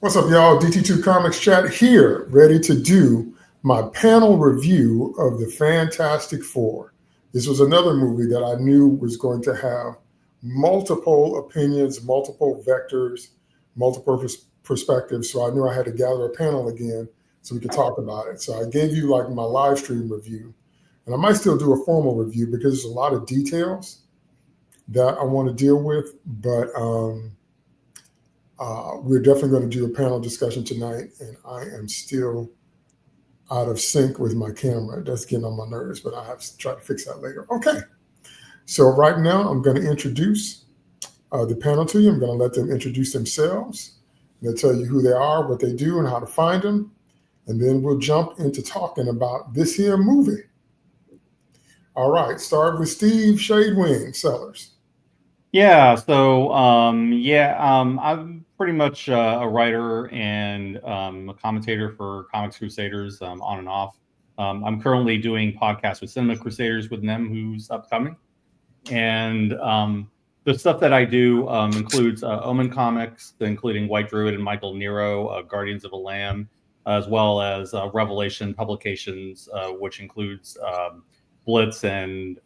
What's up, y'all? DT2 Comics Chat here, ready to do my panel review of the Fantastic Four. This was another movie that I knew was going to have multiple opinions, multiple vectors, multiple perspectives. So I knew I had to gather a panel again so we could talk about it. So I gave you like my live stream review, and I might still do a formal review because there's a lot of details that I want to deal with, but we're definitely going to do a panel discussion tonight, and I am still out of sync with my camera. That's getting on my nerves, but I have to try to fix that later. Okay, so right now I'm going to introduce the panel to you. I'm going to let them introduce themselves. They'll tell you who they are, what they do, and how to find them, and then we'll jump into talking about this here movie. All right, start with Steve Shadewing Sellers. I'm pretty much a writer and a commentator for Comics Crusaders on and off. I'm currently doing podcasts with Cinema Crusaders with them, who's upcoming. And the stuff that I do includes Omen Comics, including White Druid and Michael Nero, Guardians of the Lamb, as well as Revelation Publications, which includes Blitz and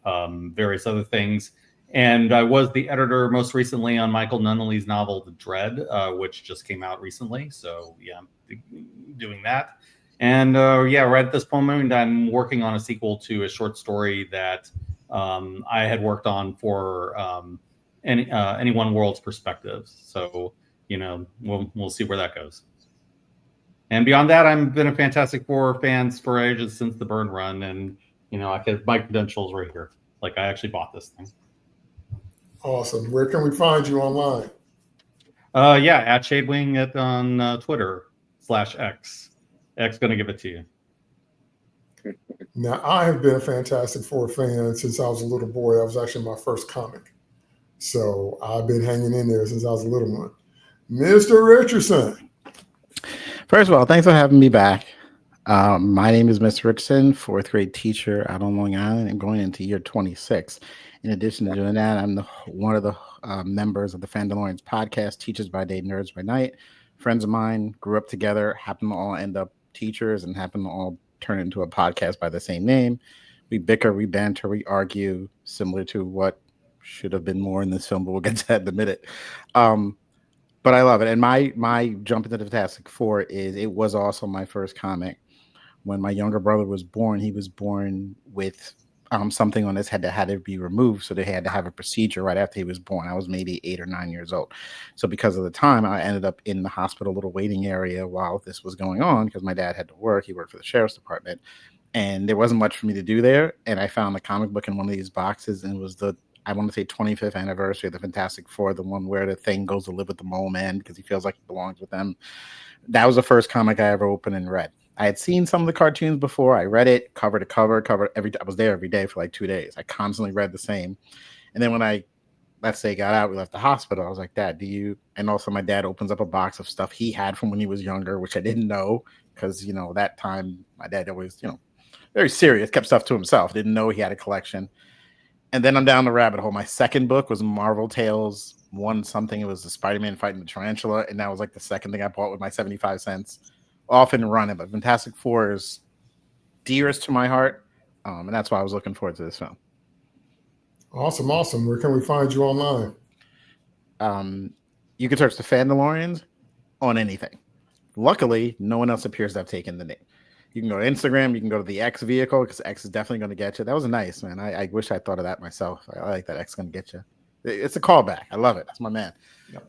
various other things. And I was the editor most recently on Michael Nunnally's novel, The Dread, which just came out recently. So, yeah, I'm doing that. And, right at this moment, I'm working on a sequel to a short story that I had worked on for Any One World's Perspectives. So, we'll see where that goes. And beyond that, I've been a Fantastic Four fan for ages since the Byrne run. And, I get my credentials right here. Like, I actually bought this thing. Awesome. Where can we find you online? At Shadewing on Twitter /X. X gonna give it to you. Now, I have been a Fantastic Four fan since I was a little boy. That was actually my first comic. So I've been hanging in there since I was a little one. Mr. Richardson. First of all, thanks for having me back. My name is Mr. Richardson, fourth grade teacher out on Long Island and going into year 26. In addition to doing that, I'm one of the members of the Fandalorians podcast, Teachers by Day, Nerds by Night. Friends of mine grew up together, happen to all end up teachers, and happen to all turn into a podcast by the same name. We bicker, we banter, we argue, similar to what should have been more in this film, but we'll get to that in a minute. But I love it. And my jump into the Fantastic Four it was also my first comic. When my younger brother was born, he was born with something on his head that had to be removed. So they had to have a procedure right after he was born. I was maybe 8 or 9 years old. So because of the time, I ended up in the hospital little waiting area while this was going on because my dad had to work. He worked for the sheriff's department. And there wasn't much for me to do there. And I found a comic book in one of these boxes, and it was I want to say 25th anniversary of the Fantastic Four, the one where the Thing goes to live with the Mole Man because he feels like he belongs with them. That was the first comic I ever opened and read. I had seen some of the cartoons before. I read it cover to cover. I was there every day for like 2 days. I constantly read the same. And then when I, let's say, got out, we left the hospital, I was like, Dad, and also my dad opens up a box of stuff he had from when he was younger, which I didn't know because, that time my dad always, very serious, kept stuff to himself. Didn't know he had a collection. And then I'm down the rabbit hole. My second book was Marvel Tales 1 something. It was the Spider-Man fighting the tarantula. And that was like the second thing I bought with my 75 cents. Off and running, but Fantastic Four is dearest to my heart, and that's why I was looking forward to this film. Awesome. Where can we find you online? You can search the Fandalorians on anything. Luckily, no one else appears to have taken the name. You can go to Instagram. You can go to the X vehicle because X is definitely going to get you. That was nice, man. I wish I thought of that myself. I like that X is going to get you. It's a callback. I love it. That's my man.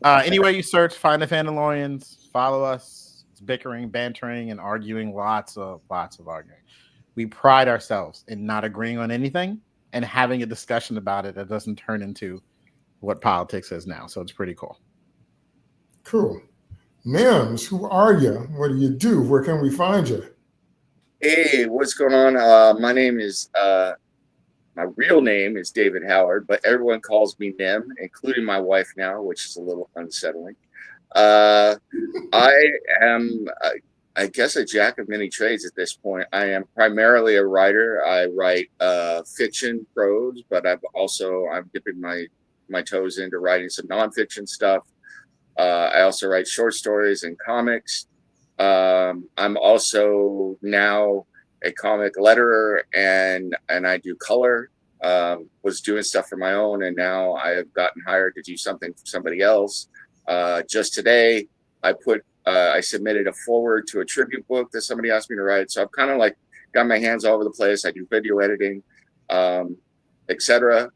Anyway, you search, find the Fandalorians, follow us. Bickering, bantering, and arguing, lots of arguing. We pride ourselves in not agreeing on anything and having a discussion about it that doesn't turn into what politics is now. So it's pretty cool. Cool. Mims, who are you? What do you do? Where can we find you? Hey, what's going on? My name is my real name is David Howard, but everyone calls me Nim, including my wife now, which is a little unsettling. I am, I guess, a jack of many trades at this point. I am primarily a writer. I write fiction prose, but I'm dipping my toes into writing some nonfiction stuff. I also write short stories and comics. I'm also now a comic letterer, and I do color. Was doing stuff for my own, and now I have gotten hired to do something for somebody else. Just today, I submitted a forward to a tribute book that somebody asked me to write. So I've kind of like got my hands all over the place. I do video editing, etc.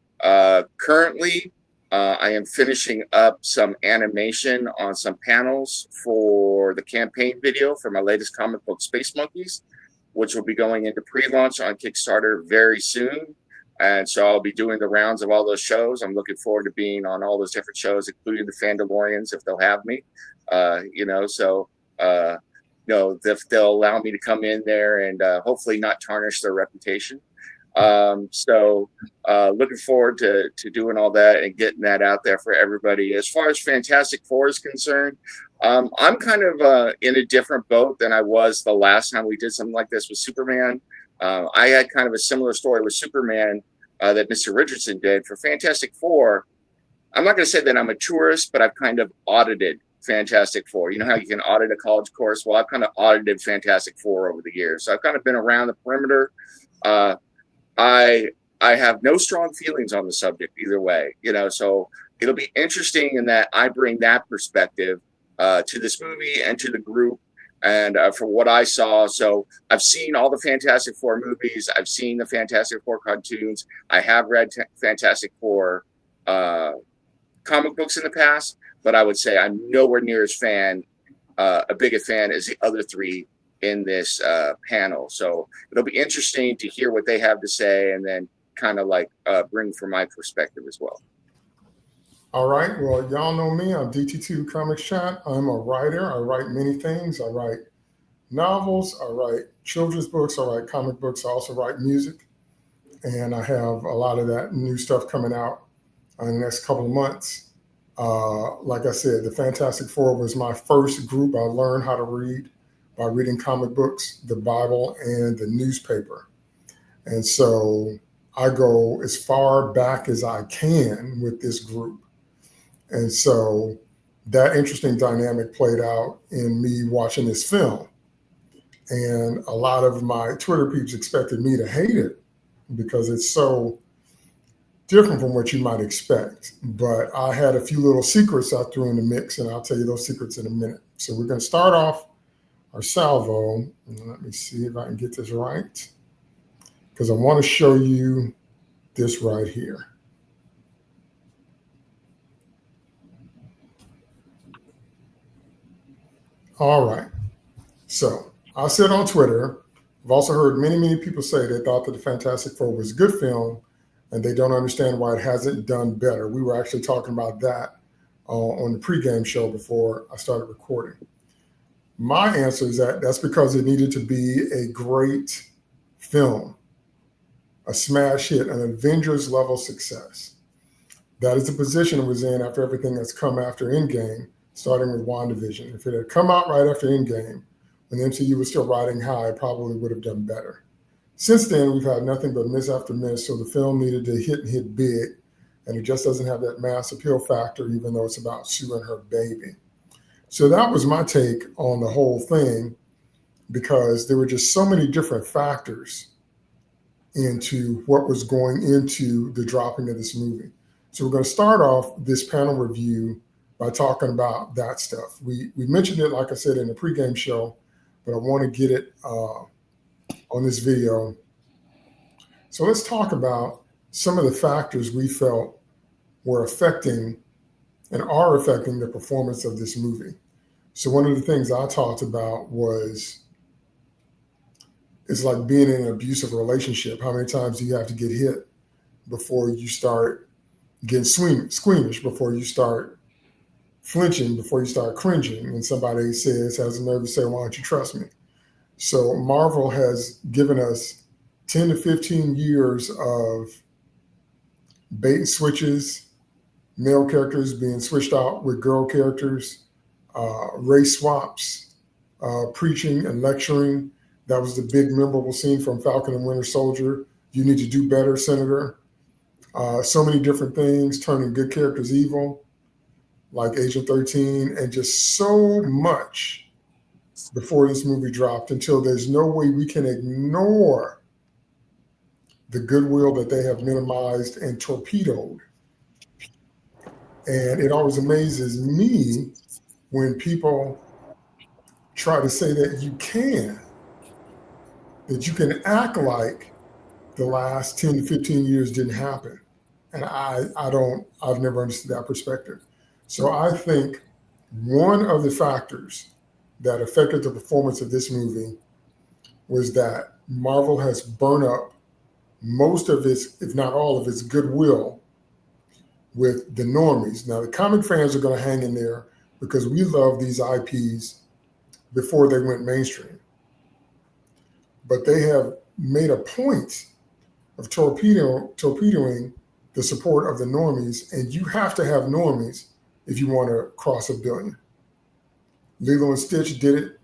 Currently, I am finishing up some animation on some panels for the campaign video for my latest comic book, Space Monkeys, which will be going into pre-launch on Kickstarter very soon. And so I'll be doing the rounds of all those shows. I'm looking forward to being on all those different shows, including the Fandalorians, if they'll have me. If they'll allow me to come in there and hopefully not tarnish their reputation. Looking forward to doing all that and getting that out there for everybody. As far as Fantastic Four is concerned, I'm kind of in a different boat than I was the last time we did something like this with Superman. I had kind of a similar story with Superman that Mr. Richardson did. For Fantastic Four, I'm not going to say that I'm a tourist, but I've kind of audited Fantastic Four. You know how you can audit a college course? Well, I've kind of audited Fantastic Four over the years. So I've kind of been around the perimeter. I have no strong feelings on the subject either way, so it'll be interesting in that I bring that perspective to this movie and to the group. And for what I saw, so I've seen all the Fantastic Four movies. I've seen the Fantastic Four cartoons. I have read Fantastic Four comic books in the past, but I would say I'm nowhere near as a big a fan as the other three in this panel. So it'll be interesting to hear what they have to say and then kind of like bring from my perspective as well. All right. Well, y'all know me. I'm DT2 Comics Chat. I'm a writer. I write many things. I write novels. I write children's books. I write comic books. I also write music. And I have a lot of that new stuff coming out in the next couple of months. Like I said, the Fantastic Four was my first group I learned how to read by reading comic books, the Bible, and the newspaper. And so I go as far back as I can with this group. And so that interesting dynamic played out in me watching this film. And a lot of my Twitter peeps expected me to hate it because it's so different from what you might expect. But I had a few little secrets I threw in the mix, and I'll tell you those secrets in a minute. So we're going to start off our salvo. Let me see if I can get this right, because I want to show you this right here. All right. So I said on Twitter, I've also heard many, many people say they thought that the Fantastic Four was a good film and they don't understand why it hasn't done better. We were actually talking about that on the pregame show before I started recording. My answer is that that's because it needed to be a great film, a smash hit, an Avengers level success. That is the position it was in after everything that's come after Endgame, starting with WandaVision. If it had come out right after Endgame, when the MCU was still riding high, it probably would have done better. Since then, we've had nothing but miss after miss, so the film needed to hit big, and it just doesn't have that mass appeal factor, even though it's about Sue and her baby. So that was my take on the whole thing, because there were just so many different factors into what was going into the dropping of this movie. So we're going to start off this panel review by talking about that stuff. We mentioned it, like I said, in the pregame show, but I want to get it on this video. So let's talk about some of the factors we felt were affecting and are affecting the performance of this movie. So one of the things I talked about was, it's like being in an abusive relationship. How many times do you have to get hit before you start getting squeamish, before you start flinching, before you start cringing, and somebody has a nerve to say, why don't you trust me? So Marvel has given us 10 to 15 years of bait and switches, male characters being switched out with girl characters, race swaps, preaching and lecturing. That was the big memorable scene from Falcon and Winter Soldier. You need to do better, Senator. So many different things, turning good characters evil. like Agent 13, and just so much before this movie dropped until there's no way we can ignore the goodwill that they have minimized and torpedoed. And it always amazes me when people try to say that you can act like the last 10 to 15 years didn't happen. And I've never understood that perspective. So I think one of the factors that affected the performance of this movie was that Marvel has burned up most of its, if not all of its goodwill with the normies. Now the comic fans are going to hang in there because we love these IPs before they went mainstream. But they have made a point of torpedoing the support of the normies, and you have to have normies if you want to cross $1 billion. Lilo and Stitch did it.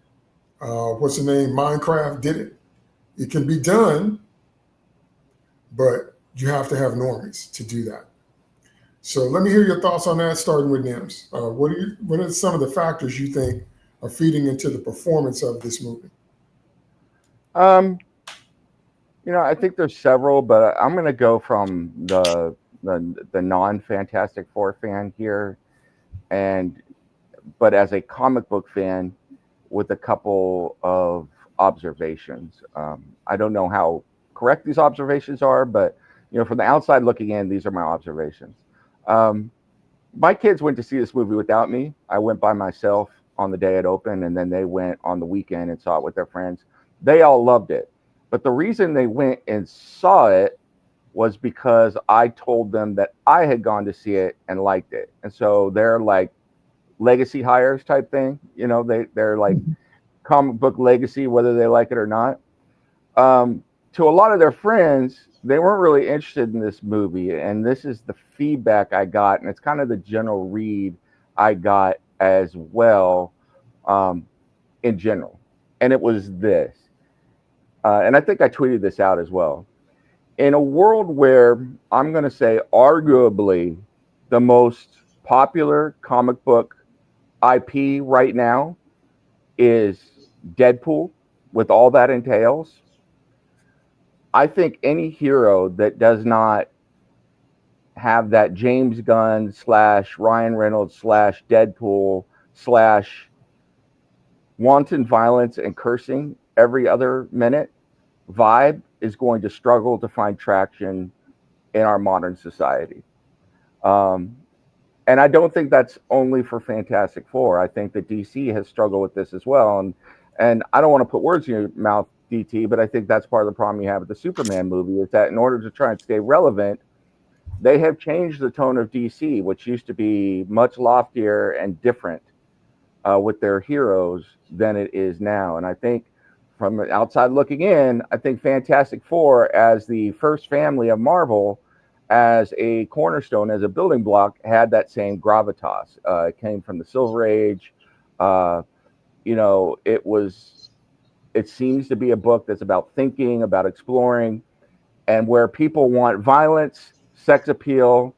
What's the name? Minecraft did it. It can be done, but you have to have normies to do that. So let me hear your thoughts on that, starting with Nims. What are some of the factors you think are feeding into the performance of this movie? I think there's several, but I'm going to go from the non-Fantastic Four fan here, but as a comic book fan with a couple of observations. I don't know how correct these observations are, but from the outside looking in, these are my observations. My kids went to see this movie without me. I went by myself on the day it opened, and then they went on the weekend and saw it with their friends. They all loved it. But the reason they went and saw it was because I told them that I had gone to see it and liked it. And so they're like legacy hires type thing. They're like comic book legacy, whether they like it or not. To a lot of their friends, they weren't really interested in this movie. And this is the feedback I got. And it's kind of the general read I got as well, in general. And it was this. And I think I tweeted this out as well. In a world where I'm going to say arguably the most popular comic book IP right now is Deadpool, with all that entails, I think any hero that does not have that James Gunn / Ryan Reynolds / Deadpool / wanton violence and cursing every other minute vibe is going to struggle to find traction in our modern society. And I don't think that's only for Fantastic Four. I think that DC has struggled with this as well. And I don't want to put words in your mouth, DT, but I think that's part of the problem you have with the Superman movie, is that in order to try and stay relevant, they have changed the tone of DC, which used to be much loftier and different with their heroes than it is now. And I think from the outside looking in, I think Fantastic Four, as the first family of Marvel, as a cornerstone, as a building block, had that same gravitas. It came from the Silver Age. It seems to be a book that's about thinking, about exploring, and where people want violence, sex appeal,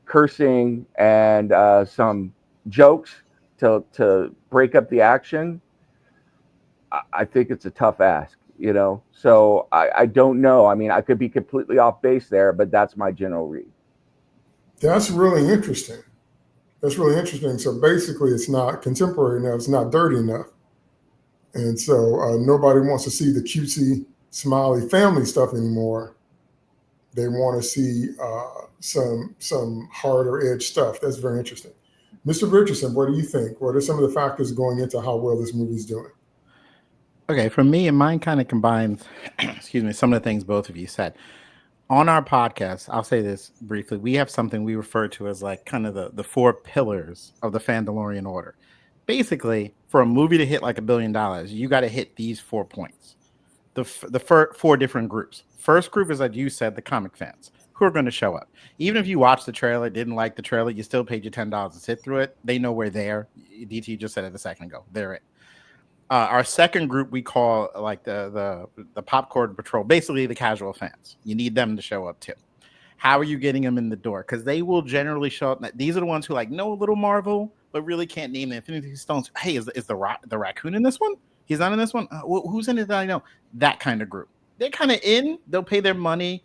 cursing, and some jokes to break up the action. I think it's a tough ask, So I don't know. I mean, I could be completely off base there, but that's my general read. That's really interesting. So basically, it's not contemporary enough. It's not dirty enough. And so nobody wants to see the cutesy, smiley family stuff anymore. They want to see some harder edge stuff. That's very interesting. Mr. Richardson, what do you think? What are some of the factors going into how well this movie's doing? Okay, for me, and mine kind of combines, some of the things both of you said. On our podcast, I'll say this briefly, we have something we refer to as like kind of the 4 pillars of the Fandalorian order. Basically, for a movie to hit like $1 billion, you got to hit these 4 points. The 4 different groups. First group is, like you said, the comic fans who are going to show up. Even if you watched the trailer, didn't like the trailer, you still paid your $10 to sit through it. They know we're there. DT just said it a second ago. They're it. Our second group we call like the popcorn patrol, basically the casual fans. You need them to show up too. How are you getting them in the door? Because they will generally show up. These are the ones who like know a little Marvel, but really can't name the Infinity Stones. Hey, is the raccoon in this one? He's not in this one. Who's in it that I know? That kind of group. They're kind of in. They'll pay their money.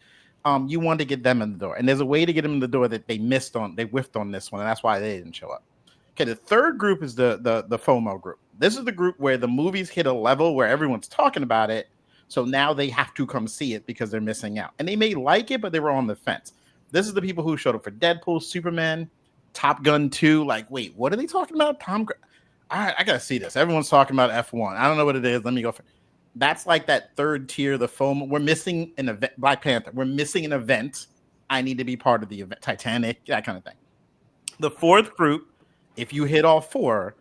You want to get them in the door, and there's a way to get them in the door that they whiffed on this one, and that's why they didn't show up. Okay, the third group is the FOMO group. This is the group where the movies hit a level where everyone's talking about it. So now they have to come see it because they're missing out. And they may like it, but they were on the fence. This is the people who showed up for Deadpool, Superman, Top Gun 2. Like, wait, what are they talking about? I got to see this. Everyone's talking about F1. I don't know what it is. Let me go for it. That's like that third tier, the FOMO. We're missing an event. Black Panther. We're missing an event. I need to be part of the event. Titanic, that kind of thing. The fourth group, if you hit all four,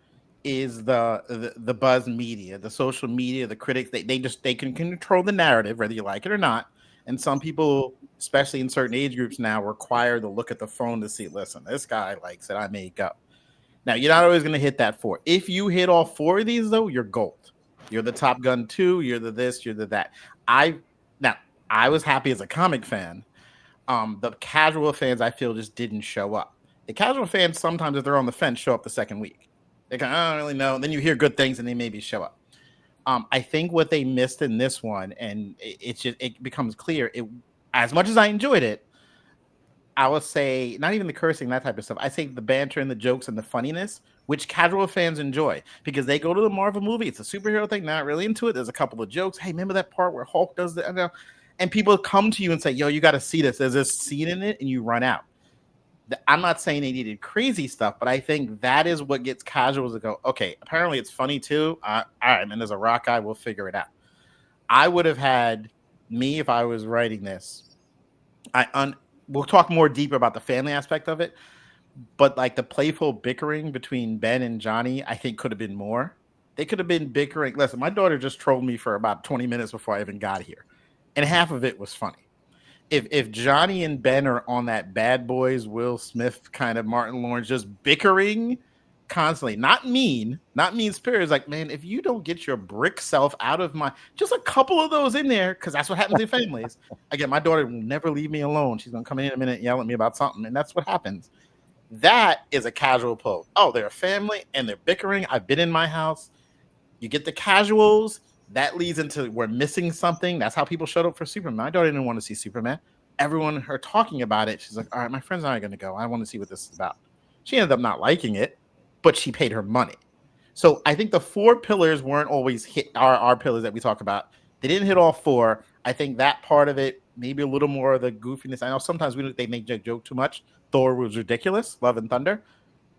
is the buzz media, the social media, the critics. They can control the narrative, whether you like it or not. And some people, especially in certain age groups now, require to look at the phone to see, listen, this guy likes it, I may go. Now, you're not always going to hit that four. If you hit all four of these, though, you're gold. You're the Top Gun 2, you're the this, you're the that. I was happy as a comic fan. The casual fans, I feel, just didn't show up. The casual fans, sometimes if they're on the fence, show up the second week. They go, I don't really know. And then you hear good things and they maybe show up. I think what they missed in this one, and it becomes clear, as much as I enjoyed it, I would say, not even the cursing, that type of stuff. I say the banter and the jokes and the funniness, which casual fans enjoy, because they go to the Marvel movie. It's a superhero thing, not really into it. There's a couple of jokes. Hey, remember that part where Hulk does that? And people come to you and say, yo, you got to see this. There's this scene in it, and you run out. I'm not saying they needed crazy stuff, but I think that is what gets casuals to go, okay, apparently it's funny too. All right, man, there's a rock guy. We'll figure it out. I would have had me, if I was writing this, we'll talk more deeper about the family aspect of it, but like the playful bickering between Ben and Johnny, I think could have been more. They could have been bickering. Listen, my daughter just trolled me for about 20 minutes before I even got here, and half of it was funny. If Johnny and Ben are on that Bad Boys, Will Smith kind of Martin Lawrence, just bickering constantly, not mean spirits, like, man, if you don't get your brick self out of my, just a couple of those in there, because that's what happens in families. Again, my daughter will never leave me alone. She's gonna come in a minute and yell at me about something, and that's what happens. That is a casual pull. Oh, they're a family and they're bickering. I've been in my house. You get the casuals. That leads into we're missing something. That's how people showed up for Superman. My daughter didn't want to see Superman. Everyone her talking about it, she's like, all right, my friends aren't going to go. I want to see what this is about. She ended up not liking it, but she paid her money. So I think the four pillars weren't always hit our pillars that we talk about. They didn't hit all four. I think that part of it, maybe a little more of the goofiness. I know sometimes they make joke too much. Thor was ridiculous, Love and Thunder.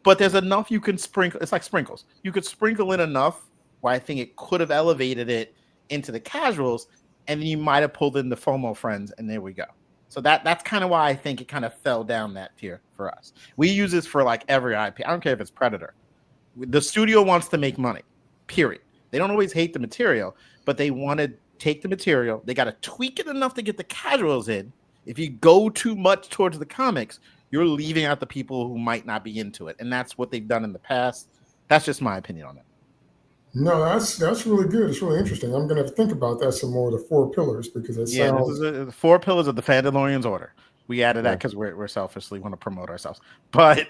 But there's enough you can sprinkle. It's like sprinkles. You could sprinkle in enough where I think it could have elevated it into the casuals, and then you might have pulled in the FOMO friends, and there we go. So that's kind of why I think it kind of fell down that tier for us. We use this for like every IP. I don't care if it's Predator. The studio wants to make money, period. They don't always hate the material, but they want to take the material. They got to tweak it enough to get the casuals in. If you go too much towards the comics, you're leaving out the people who might not be into it. And that's what they've done in the past. That's just my opinion on it. No, that's really good. It's really interesting. I'm going to think about that some more, the four pillars, because it sounds... this is the four pillars of the Fandalorian's order. We added that because we're selfishly want to promote ourselves. But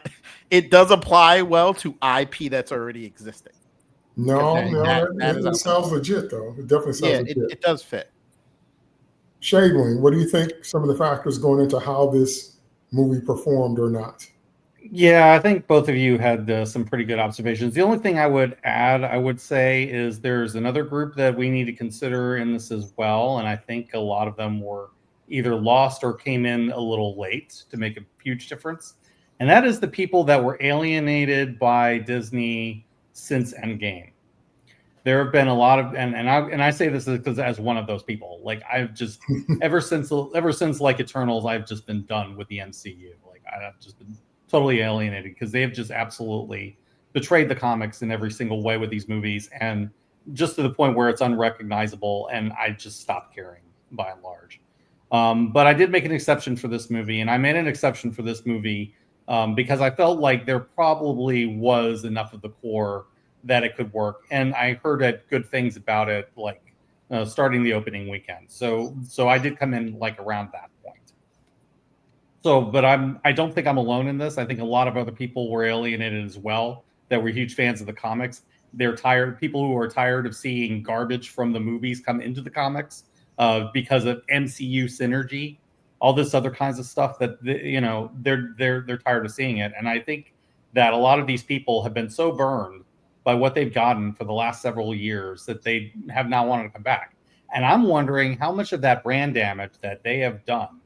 it does apply well to IP that's already existing. No, it sounds legit, though. It definitely sounds legit. It does fit. Shadewing, what do you think some of the factors going into how this movie performed or not? Yeah, I think both of you had some pretty good observations. The only thing I would add, I would say, is there's another group that we need to consider in this as well. And I think a lot of them were either lost or came in a little late to make a huge difference. And that is the people that were alienated by Disney since Endgame. There have been a lot of, and I say this because as one of those people, like I've just ever since like Eternals, I've just been done with the MCU. Like I've just been totally alienated because they have just absolutely betrayed the comics in every single way with these movies, and just to the point where it's unrecognizable, and I just stopped caring by and large. But I did make an exception for this movie, and I made an exception for this movie because I felt like there probably was enough of the core that it could work, and I heard good things about it, like starting the opening weekend. So I did come in like around that point. So, but I don't think I'm alone in this. I think a lot of other people were alienated as well that were huge fans of the comics. They're tired. People who are tired of seeing garbage from the movies come into the comics because of MCU synergy, all this other kinds of stuff that they're tired of seeing it. And I think that a lot of these people have been so burned by what they've gotten for the last several years that they have not wanted to come back. And I'm wondering how much of that brand damage that they have done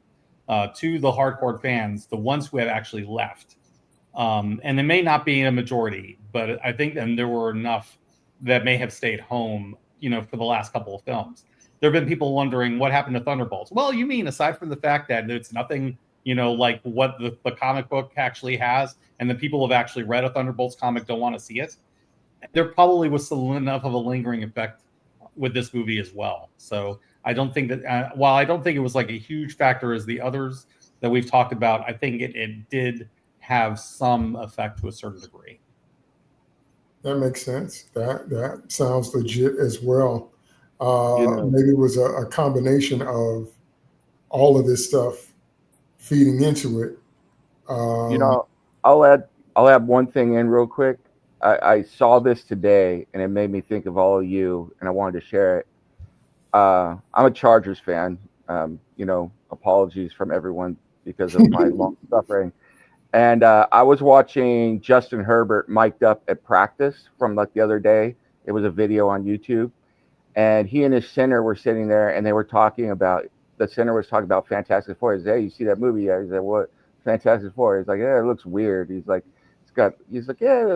to the hardcore fans, the ones who have actually left. And it may not be a majority, but I think then there were enough that may have stayed home, for the last couple of films. There have been people wondering what happened to Thunderbolts. Well, you mean aside from the fact that it's nothing, like what the comic book actually has, and the people who have actually read a Thunderbolts comic don't want to see it, there probably was still enough of a lingering effect with this movie as well. So I don't think that, while I don't think it was like a huge factor as the others that we've talked about, I think it did have some effect to a certain degree. That makes sense. That sounds legit as well. You know. Maybe it was a combination of all of this stuff feeding into it. I'll add one thing in real quick. I saw this today and it made me think of all of you, and I wanted to share it. I'm a Chargers fan. Apologies from everyone because of my long suffering. And I was watching Justin Herbert mic'd up at practice from like the other day. It was a video on YouTube, and he and his center were sitting there, and they were talking about. The center was talking about Fantastic Four. He said, "Hey, you see that movie?" Yeah. He said, "What? Fantastic Four?" He's like, "Yeah, it looks weird." He's like, "Yeah,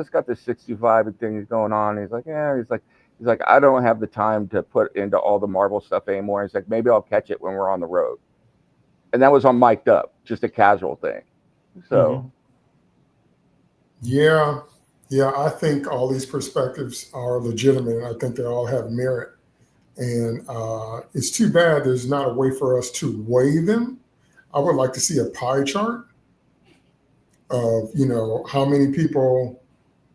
it's got this 65 thing going on." He's like, "Yeah." He's like, "I don't have the time to put into all the Marvel stuff anymore." He's like, "Maybe I'll catch it when we're on the road." And that was on mic'd up, just a casual thing. So, Yeah, I think all these perspectives are legitimate, and I think they all have merit. And it's too bad there's not a way for us to weigh them. I would like to see a pie chart of, how many people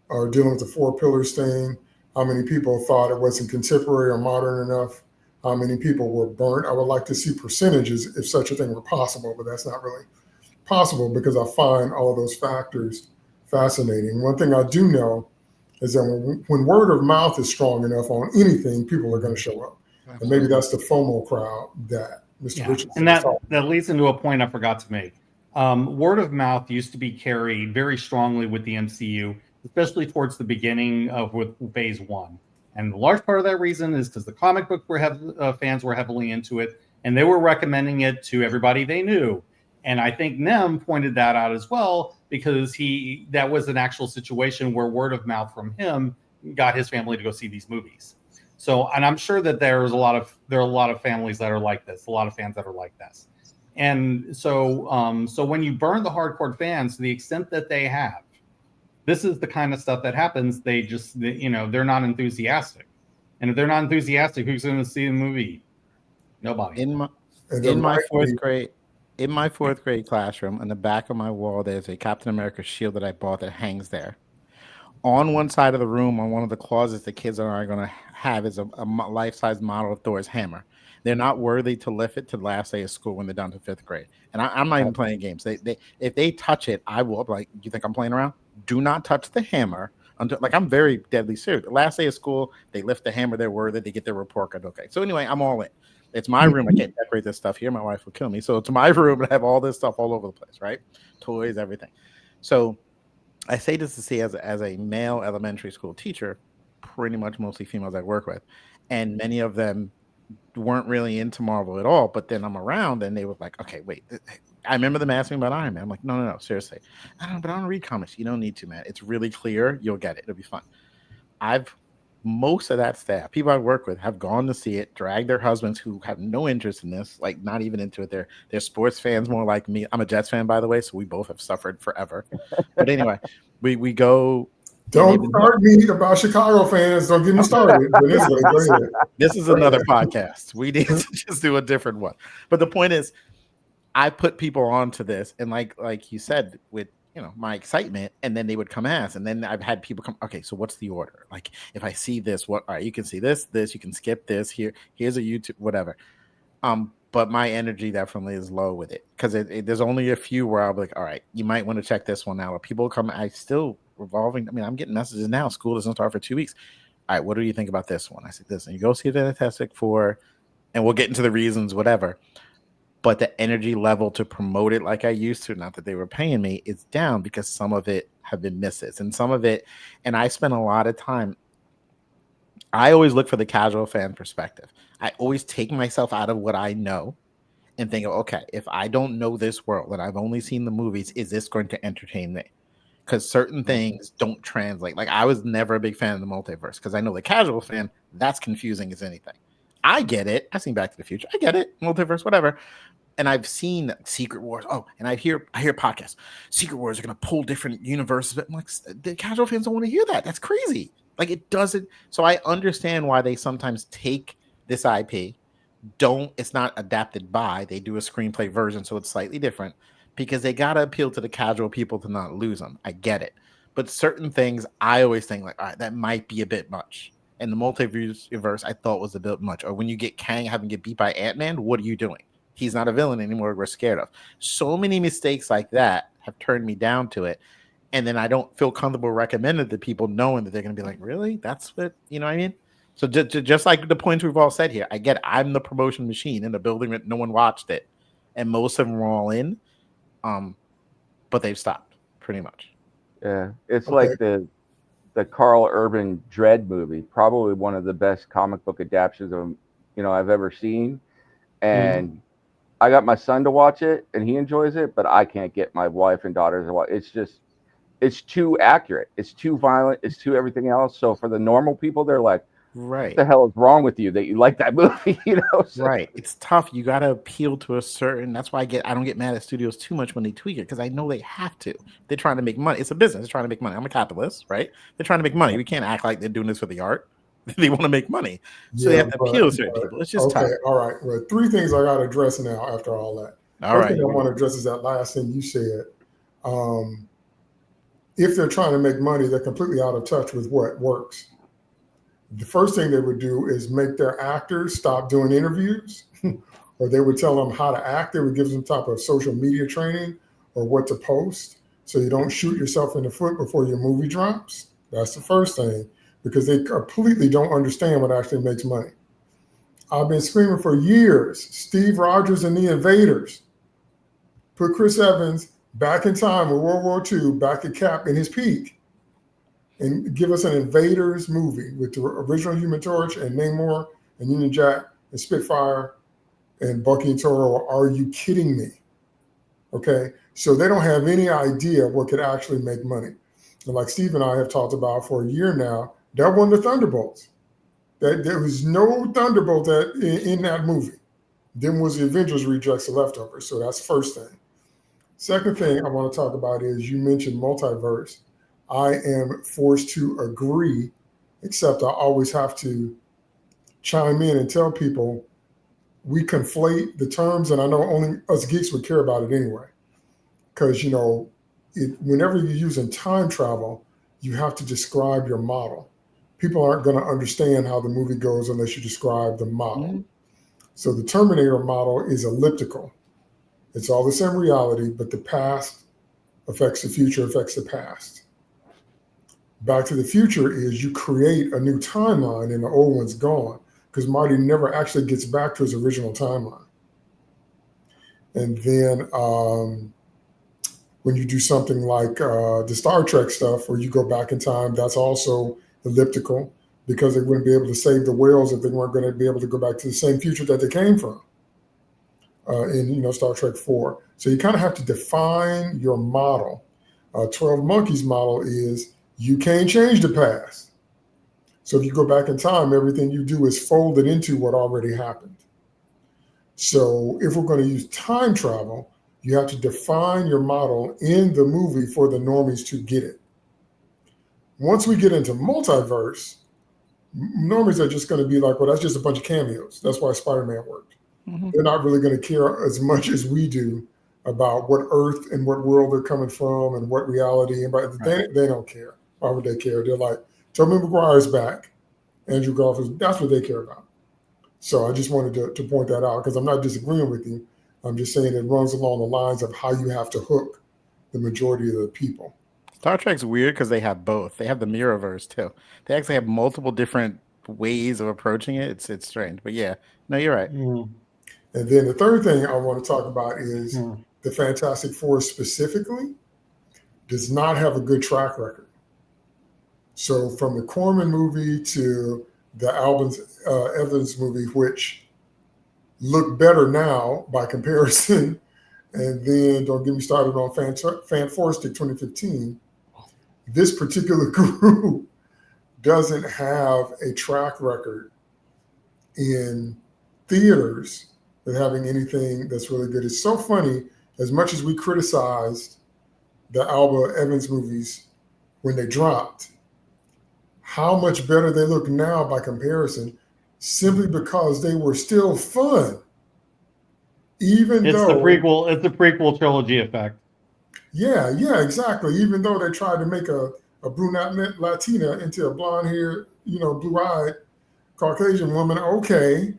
are dealing with the four pillars thing, how many people thought it wasn't contemporary or modern enough, how many people were burnt. I would like to see percentages if such a thing were possible, but that's not really possible because I find all of those factors fascinating. One thing I do know is that when word of mouth is strong enough on anything, people are going to show up. And maybe that's the FOMO crowd that Mr. Richardson and that leads into a point I forgot to make. Word of mouth used to be carried very strongly with the MCU, especially towards the beginning of with Phase 1. And a large part of that reason is because the comic book fans were heavily into it, and they were recommending it to everybody they knew. And I think Nem pointed that out as well, because that was an actual situation where word of mouth from him got his family to go see these movies. So, and I'm sure that there are a lot of families that are like this, a lot of fans that are like this. And so when you burn the hardcore fans to the extent that they have, this is the kind of stuff that happens. They just, they're not enthusiastic. And if they're not enthusiastic, who's going to see the movie? Nobody. In my fourth grade classroom, on the back of my wall, there's a Captain America shield that I bought that hangs there. On one side of the room, on one of the closets the kids are going to have is a life-size model of Thor's hammer. They're not worthy to lift it to the last day of school when they're down to fifth grade. And I'm not even playing games. If they touch it, I will be like, you think I'm playing around? Do not touch the hammer. I'm very deadly serious. The last day of school, they lift the hammer, they're worthy, they get their report card. Okay. So anyway, I'm all in. It's my room. I can't decorate this stuff here. My wife will kill me. So it's my room and I have all this stuff all over the place, right? Toys, everything. So I say this to say as a male elementary school teacher, pretty much mostly females I work with, and many of them weren't really into Marvel at all. But then I'm around and they were like, okay, wait. I remember them asking me about Iron Man. I'm like, no, seriously. I don't read comics. You don't need to, man. It's really clear. You'll get it. It'll be fun. Most of that staff, people I work with, have gone to see it, dragged their husbands who have no interest in this, like not even into it. They're sports fans more like me. I'm a Jets fan, by the way, so we both have suffered forever. But anyway, we go. Don't start me about Chicago fans. Don't get me started. This is another podcast. We need to just do a different one. But the point is, I put people onto this, and like you said, with my excitement, and then they would come ask, and then I've had people come, okay, so what's the order? Like, if I see this, all right, you can see this, you can skip this, here's a YouTube, whatever. but my energy definitely is low with it because there's only a few where I'll be like, all right, you might want to check this one out. Or people come, I still revolving. I mean, I'm getting messages now. School doesn't start for 2 weeks. All right, what do you think about this one? I said this, and you go see the Fantastic Four, and we'll get into the reasons, whatever. But the energy level to promote it like I used to, not that they were paying me, is down because some of it have been misses, and some of it, and I spent a lot of time. I always look for the casual fan perspective. I always take myself out of what I know and think, okay, if I don't know this world and I've only seen the movies, is this going to entertain me? Because certain things don't translate. Like I was never a big fan of the multiverse because I know the casual fan, that's confusing as anything. I get it. I've seen Back to the Future. I get it. Multiverse, whatever. And I've seen Secret Wars. Oh, and I hear podcasts. Secret Wars are going to pull different universes. But I'm like, the casual fans don't want to hear that. That's crazy. Like it doesn't. So I understand why they sometimes take this IP. It's not adapted by. They do a screenplay version, so it's slightly different because they got to appeal to the casual people to not lose them. I get it. But certain things, I always think like, all right, that might be a bit much. And the multiverse, I thought was a bit much. Or when you get Kang having to get beat by Ant-Man, what are you doing? He's not a villain anymore. We're scared of. So many mistakes like that have turned me down to it. And then I don't feel comfortable recommending to people knowing that they're going to be like, really? That's what, you know what I mean? So just like the points we've all said here, I get it. I'm the promotion machine in the building that no one watched it. And most of them were all in. But they've stopped pretty much. Yeah. It's like the Carl Urban Dread movie, probably one of the best comic book adaptations of, I've ever seen. And I got my son to watch it and he enjoys it, but I can't get my wife and daughters to watch. It's too accurate. It's too violent. It's too everything else. So for the normal people, they're like, right, what the hell is wrong with you that you like that movie? So, right. It's tough. You got to appeal to a certain, that's why I don't get mad at studios too much when they tweak it. Cause I know they have to, they're trying to make money. It's a business. They're trying to make money. I'm a capitalist, right? They're trying to make money. We can't act like they're doing this for the art. They want to make money. So they have to appeal to certain people. It's just tough. All right. Well, 3 things I got to address now after all that. First thing I want to address is that last thing you said. If they're trying to make money, they're completely out of touch with what works. The first thing they would do is make their actors stop doing interviews, or they would tell them how to act. They would give them some type of social media training or what to post so you don't shoot yourself in the foot before your movie drops. That's the first thing, because they completely don't understand what actually makes money. I've been screaming for years, Steve Rogers and the Invaders. Put Chris Evans back in time with World War II, back at Cap in his peak, and give us an Invaders movie with the original Human Torch and Namor and Union Jack and Spitfire and Bucky and Toro. Are you kidding me? Okay, so they don't have any idea what could actually make money. And like Steve and I have talked about for a year now, that won the Thunderbolts. There was no Thunderbolt in that movie. Then was the Avengers Rejects, the leftovers. So that's the first thing. Second thing I want to talk about is you mentioned multiverse. I am forced to agree, except I always have to chime in and tell people we conflate the terms, and I know only us geeks would care about it anyway. Because, whenever you're using time travel, you have to describe your model. People aren't going to understand how the movie goes unless you describe the model. Mm-hmm. So the Terminator model is elliptical. It's all the same reality, but the past affects the future, affects the past. Back to the Future is you create a new timeline and the old one's gone, because Marty never actually gets back to his original timeline. And then when you do something like the Star Trek stuff, where you go back in time, that's also elliptical, because they wouldn't be able to save the whales if they weren't going to be able to go back to the same future that they came from in Star Trek 4. So you kind of have to define your model. 12 Monkeys model is you can't change the past. So if you go back in time, everything you do is folded into what already happened. So if we're going to use time travel, you have to define your model in the movie for the normies to get it. Once we get into multiverse, normies are just going to be like, well, that's just a bunch of cameos. That's why Spider-Man worked. Mm-hmm. They're not really going to care as much as we do about what Earth and what world they're coming from and what reality. They don't care. Why would they care? They're like, Tobey Maguire's back. Andrew Garfield's, that's what they care about. So I just wanted to point that out because I'm not disagreeing with you. I'm just saying it runs along the lines of how you have to hook the majority of the people. Star Trek's weird because they have both. They have the Mirrorverse too. They actually have multiple different ways of approaching it. It's strange, but yeah, no, you're right. Mm, And then the third thing I want to talk about is mm. the Fantastic Four specifically does not have a good track record. So from the Corman movie to the Evans movie, which look better now by comparison, and then don't get me started on Fantastic 2015, this particular group doesn't have a track record in theaters with having anything that's really good. It's so funny, as much as we criticized the Alba Evans movies when they dropped, how much better they look now by comparison, simply because they were still fun. Even It's though it's the prequel trilogy effect. Yeah, exactly. Even though they tried to make a brunette Latina into a blonde-haired, blue-eyed Caucasian woman, okay,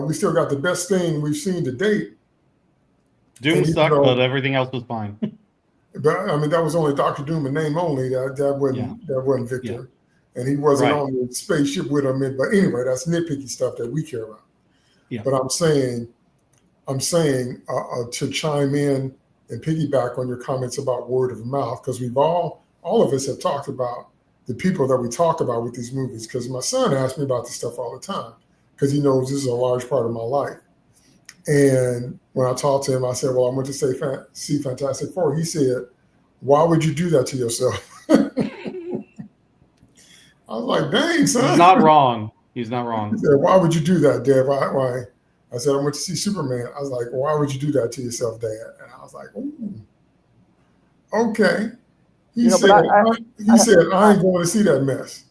we still got the best thing we've seen to date. Doom sucked, but everything else was fine. But I mean, that was only Dr. Doom in name only. That wasn't Victor, and he wasn't Right. on the spaceship with him. But anyway, that's nitpicky stuff that we care about. Yeah. But I'm saying to chime in and piggyback on your comments about word of mouth, because we've all of us have talked about the people that we talk about with these movies. Because my son asks me about this stuff all the time because he knows this is a large part of my life. And when I talked to him, I said, well, I went to see Fantastic Four. He said, why would you do that to yourself? I was like, dang, son. He's not wrong. He's not wrong. He said, why would you do that, Dad? Why? I said, I went to see Superman. I was like, well, why would you do that to yourself, Dad? And I was like, ooh, okay. He said, I ain't going to see that mess.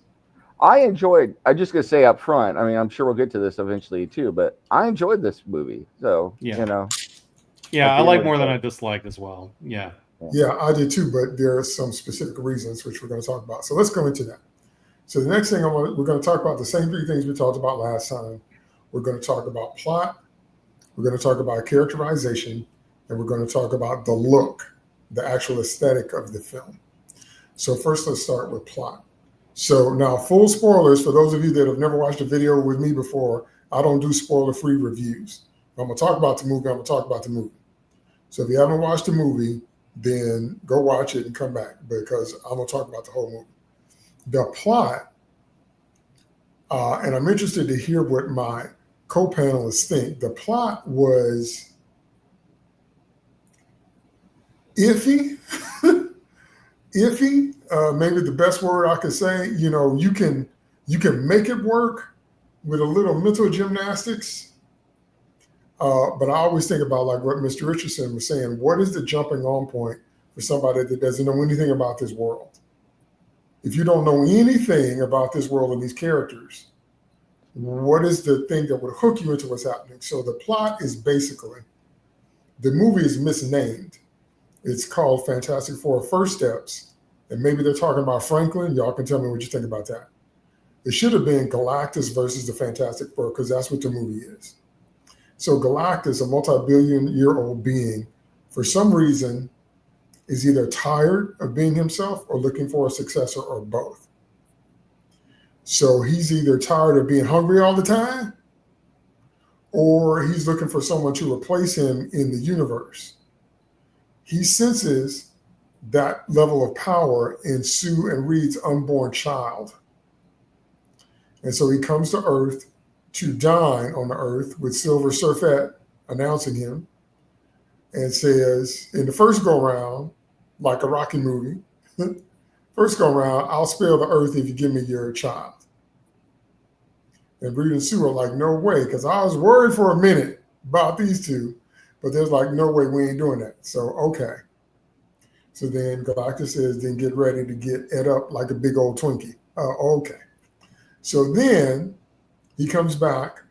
I'm just going to say up front, I mean, I'm sure we'll get to this eventually too, but I enjoyed this movie. So, Yeah, I like more than I dislike as well. Yeah. Yeah, I did too, but there are some specific reasons which we're going to talk about. So let's go into that. So the next thing we're going to talk about the same three things we talked about last time. We're going to talk about plot, we're going to talk about characterization, and we're going to talk about the look, the actual aesthetic of the film. So first, let's start with plot. So now, full spoilers for those of you that have never watched a video with me before. I don't do spoiler-free reviews. I'm going to talk about the movie. I'm going to talk about the movie. So if you haven't watched the movie, then go watch it and come back, because I'm going to talk about the whole movie. The plot, and I'm interested to hear what my co-panelists think. The plot was iffy. Iffy, maybe the best word I could say. You can make it work with a little mental gymnastics. But I always think about, like what Mr. Richardson was saying, what is the jumping on point for somebody that doesn't know anything about this world? If you don't know anything about this world and these characters, what is the thing that would hook you into what's happening? So the plot is basically, the movie is misnamed. It's called Fantastic Four First Steps. And maybe they're talking about Franklin. Y'all can tell me what you think about that. It should have been Galactus versus the Fantastic Four, because that's what the movie is. So Galactus, a multi-billion-year-old being, for some reason, is either tired of being himself or looking for a successor, or both. So he's either tired of being hungry all the time, or he's looking for someone to replace him in the universe. He senses that level of power in Sue and Reed's unborn child. And so he comes to Earth to dine on the Earth with Silver Surfette announcing him, and says, in the first go-round, like a Rocky movie, first go-round, I'll spare the Earth if you give me your child. And Reed and Sue are like, no way, because I was worried for a minute about these two, but there's like, no way, we ain't doing that. So, okay. So then Galactus says, then get ready to get ate up like a big old Twinkie. Okay. So then he comes back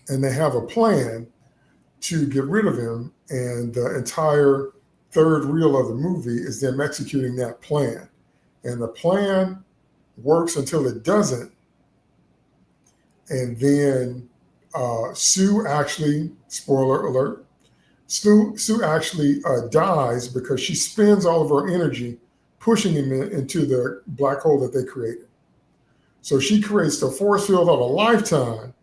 and they have a plan to get rid of him. And the entire third reel of the movie is them executing that plan. And the plan works until it doesn't. And then Sue actually, spoiler alert, Sue actually dies because she spends all of her energy pushing him into the black hole that they created. So she creates the force field of a lifetime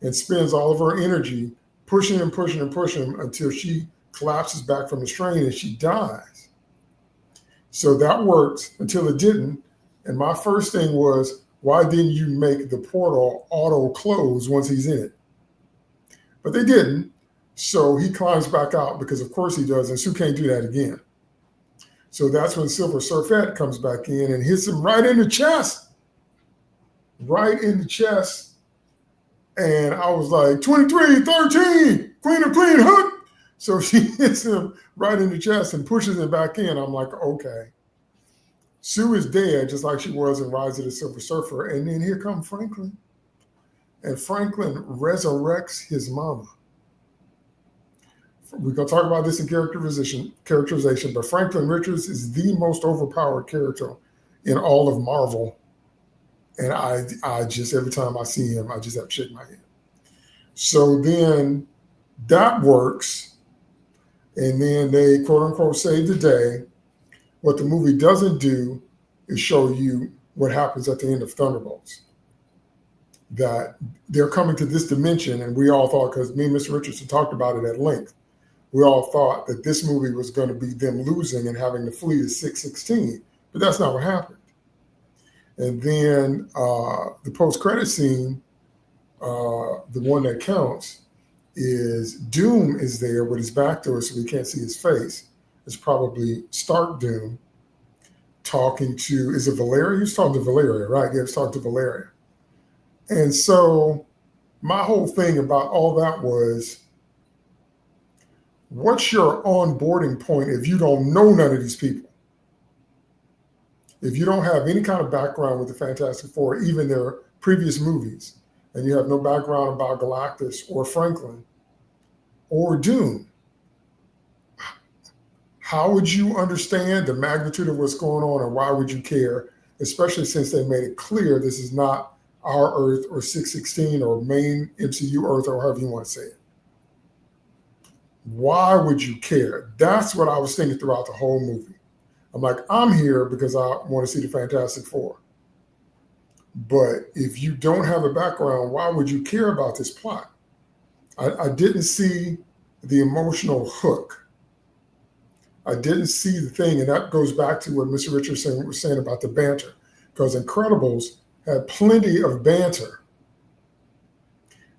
and spends all of her energy pushing him until she collapses back from the strain and she dies. So that worked until it didn't. And my first thing was, why didn't you make the portal auto close once he's in it? But they didn't. So he climbs back out because of course he does, and Sue can't do that again. So that's when Silver Surfette comes back in and hits him right in the chest. Right in the chest. And I was like, 23-13, clean hook. So she hits him right in the chest and pushes him back in. I'm like, okay. Sue is dead, just like she was in Rise of the Silver Surfer. And then here comes Franklin. And Franklin resurrects his mama. We're going to talk about this in characterization, but Franklin Richards is the most overpowered character in all of Marvel. And I just, every time I see him, I just have to shake my head. So then that works. And then they, quote unquote, save the day. What the movie doesn't do is show you what happens at the end of Thunderbolts. That they're coming to this dimension, and we all thought, because me and Mr. Richardson talked about it at length, we all thought that this movie was going to be them losing and having to flee to 616, but that's not what happened. And then the post-credit scene, the one that counts, is Doom is there with his back to us, so we can't see his face. It's probably Stark Doom talking to, is it Valeria? He was talking to Valeria, right? Yeah, he was talking to Valeria. And so my whole thing about all that was, what's your onboarding point if you don't know none of these people? If you don't have any kind of background with the Fantastic Four, even their previous movies, and you have no background about Galactus or Franklin or Doom, how would you understand the magnitude of what's going on, and why would you care, especially since they made it clear this is not our Earth or 616 or main MCU Earth or however you want to say it? Why would you care? That's what I was thinking throughout the whole movie. I'm like, I'm here because I want to see the Fantastic Four. But if you don't have a background, why would you care about this plot? I didn't see the emotional hook. I didn't see the thing, and that goes back to what Mr. Richardson was saying about the banter, because Incredibles had plenty of banter.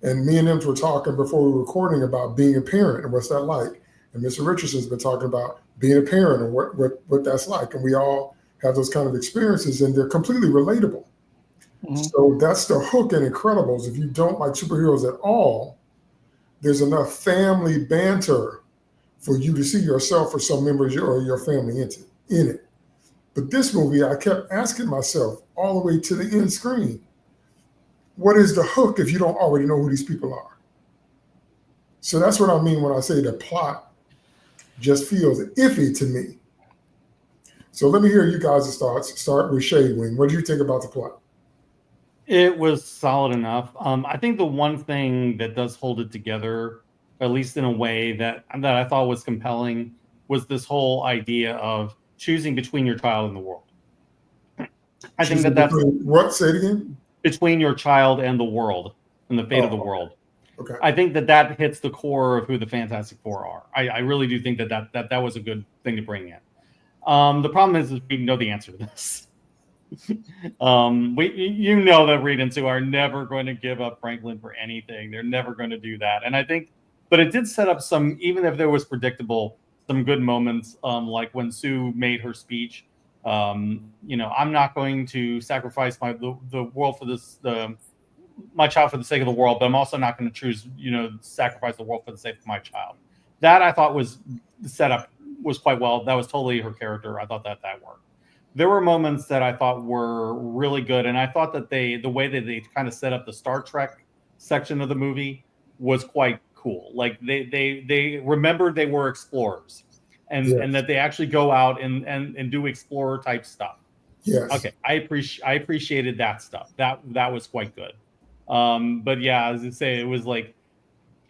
And me and them were talking before we were recording about being a parent and what's that like. And Mr. Richardson's been talking about being a parent and what that's like. And we all have those kind of experiences, and they're completely relatable. Mm-hmm. So that's the hook in Incredibles. If you don't like superheroes at all, there's enough family banter for you to see yourself or some members or your family in it. But this movie, I kept asking myself all the way to the end screen, what is the hook if you don't already know who these people are? So that's what I mean when I say the plot just feels iffy to me. So let me hear you guys' thoughts. Start with Shadewing. What do you think about the plot? It was solid enough. I think the one thing that does hold it together, at least in a way that I thought was compelling, was this whole idea of choosing between your child and the world. I think that's what? Say it again. Between your child and the world and the fate of the world. Okay. I think that hits the core of who the Fantastic Four are. I really do think that was a good thing to bring in. The problem is we know the answer to this. That Reed and Sue are never going to give up Franklin for anything. They're never going to do that. And I think, but it did set up some, even if there was predictable, some good moments, like when Sue made her speech. I'm not going to sacrifice the world for this, my child for the sake of the world, but I'm also not going to choose, sacrifice the world for the sake of my child. That I thought was set up was quite well. That was totally her character. I thought that worked. There were moments that I thought were really good, and I thought that the way that they kind of set up the Star Trek section of the movie was quite cool. Like they remembered they were explorers, and that they actually go out and do explorer type stuff. Yes. Okay, I appreciated that stuff. That was quite good. But yeah, as I say, it was like,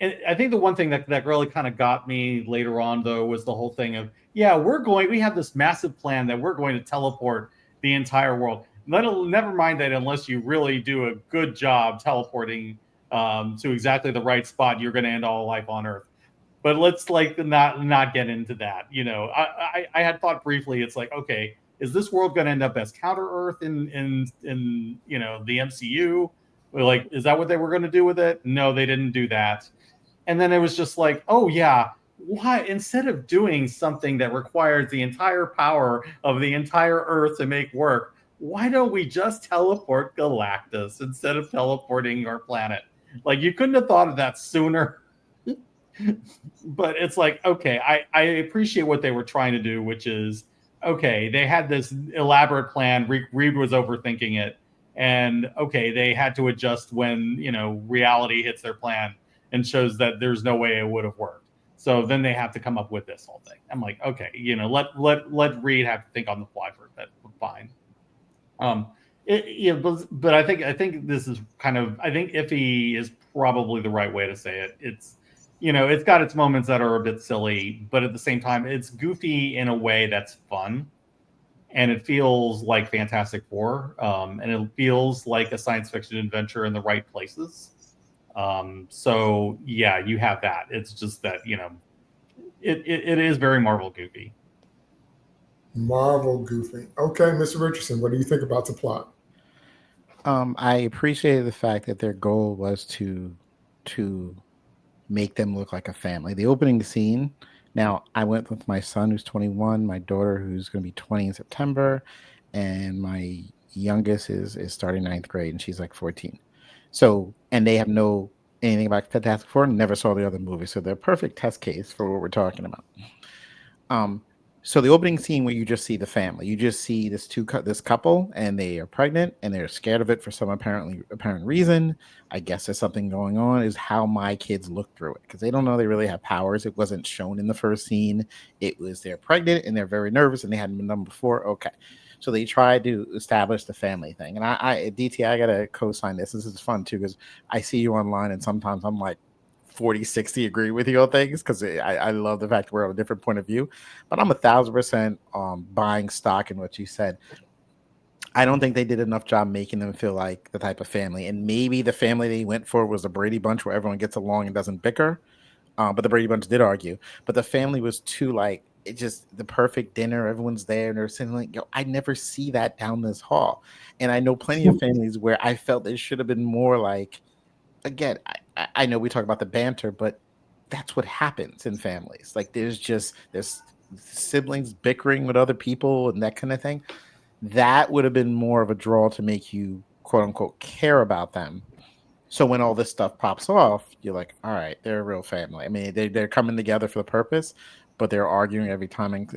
and I think the one thing that really kind of got me later on though was the whole thing of, yeah, we have this massive plan that we're going to teleport the entire world. Never mind that unless you really do a good job teleporting to exactly the right spot, you're going to end all life on Earth. But let's like not get into that. You know, I had thought briefly. It's like, okay, is this world going to end up as Counter Earth in you know the MCU? Like, is that what they were going to do with it? No, they didn't do that. And then it was just like, oh yeah, why instead of doing something that requires the entire power of the entire Earth to make work, why don't we just teleport Galactus instead of teleporting our planet? Like, you couldn't have thought of that sooner. But it's like, okay, I appreciate what they were trying to do, which is, okay, they had this elaborate plan. Reed was overthinking it. And okay, they had to adjust when, you know, reality hits their plan and shows that there's no way it would have worked. So then they have to come up with this whole thing. I'm like, okay, you know, let Reed have to think on the fly for that. Fine. But I think this is kind of, I think iffy is probably the right way to say it. It's, you know, it's got its moments that are a bit silly, but at the same time, it's goofy in a way that's fun, and it feels like Fantastic Four, and it feels like a science fiction adventure in the right places. So yeah, you have that. It's just that, you know, it is very Marvel goofy. Marvel goofy. Okay, Mr. Richardson, what do you think about the plot? I appreciated the fact that their goal was to make them look like a family. The opening scene. Now, I went with my son who's 21, my daughter who's going to be 20 in September, and my youngest is starting 9th grade, and she's like 14. So, and they have no anything about Fantastic Four, never saw the other movie, so they're a perfect test case for what we're talking about. So the opening scene where you just see the family, you just see this couple, and they are pregnant, and they're scared of it for some apparent reason. I guess there's something going on. Is how my kids look through it, because they don't know they really have powers. It wasn't shown in the first scene. It was they're pregnant and they're very nervous and they hadn't been done before. Okay, so they tried to establish the family thing, and I DT, I gotta co-sign this. This is fun too, because I see you online, and sometimes I'm like 40-60 agree with you on things, because I love the fact we're on a different point of view, but I'm 1,000% buying stock in what you said. I don't think they did enough job making them feel like the type of family, and maybe the family they went for was the Brady Bunch where everyone gets along and doesn't bicker, but the Brady Bunch did argue, but the family was too like, it just the perfect dinner, everyone's there and they're sitting like, yo, I never see that down this hall. And I know plenty of families where I felt it should have been more like, again, I know we talk about the banter, but that's what happens in families. Like there's siblings bickering with other people and that kind of thing. That would have been more of a draw to make you quote unquote care about them. So when all this stuff pops off, you're like, all right, they're a real family. I mean, they're coming together for the purpose, but they're arguing every time. And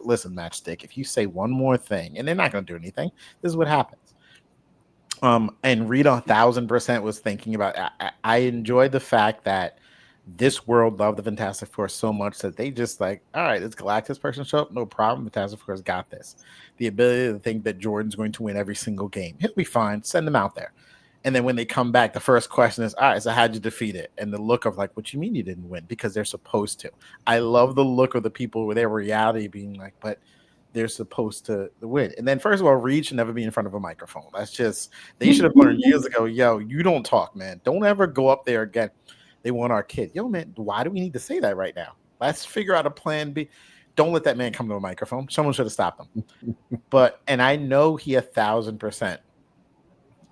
listen, Matchstick, if you say one more thing, and they're not going to do anything, this is what happens. And Reed 1,000% was thinking about. I enjoyed the fact that this world loved the Fantastic Four so much that they just like, all right, this Galactus person show up, no problem. Fantastic Four's got this. The ability to think that Jordan's going to win every single game, he'll be fine. Send them out there. And then when they come back, the first question is, all right, so how'd you defeat it? And the look of like, what you mean you didn't win? Because they're supposed to. I love the look of the people with their reality being like, but they're supposed to win. And then first of all, Reed should never be in front of a microphone. That's just, they should have learned years ago, yo, you don't talk, man. Don't ever go up there again. They want our kid. Yo, man, why do we need to say that right now? Let's figure out a plan B. Don't let that man come to a microphone. Someone should have stopped him. And I know he 1,000%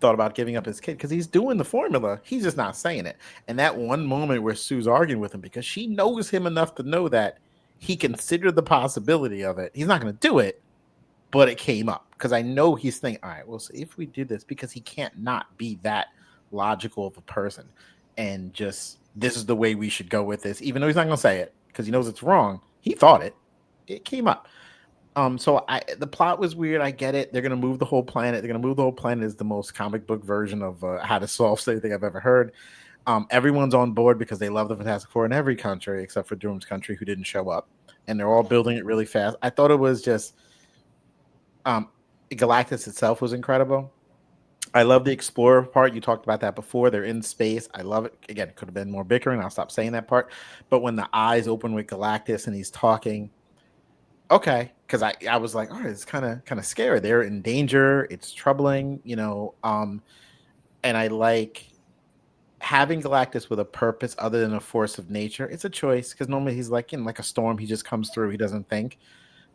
thought about giving up his kid because he's doing the formula. He's just not saying it. And that one moment where Sue's arguing with him because she knows him enough to know that he considered the possibility of it. He's not going to do it, but it came up because I know he's thinking, all right, we'll see if we do this, because he can't not be that logical of a person and just, this is the way we should go with this, even though he's not going to say it because he knows it's wrong. He thought it. It came up. So the plot was weird. I get it. They're going to move the whole planet. They're going to move the whole planet is the most comic book version of how to solve anything I've ever heard. Everyone's on board because they love the Fantastic Four in every country except for Doom's country, who didn't show up, and they're all building it really fast. I thought it was just Galactus itself was incredible. I love the explorer part. You talked about that before. They're in space. I love it. Again, it could have been more bickering. I'll stop saying that part. But when the eyes open with Galactus and he's talking, okay, because I was like, all right, it's kind of scary. They're in danger. It's troubling, and I like having Galactus with a purpose other than a force of nature. It's a choice because normally he's like in like a storm. He just comes through. He doesn't think.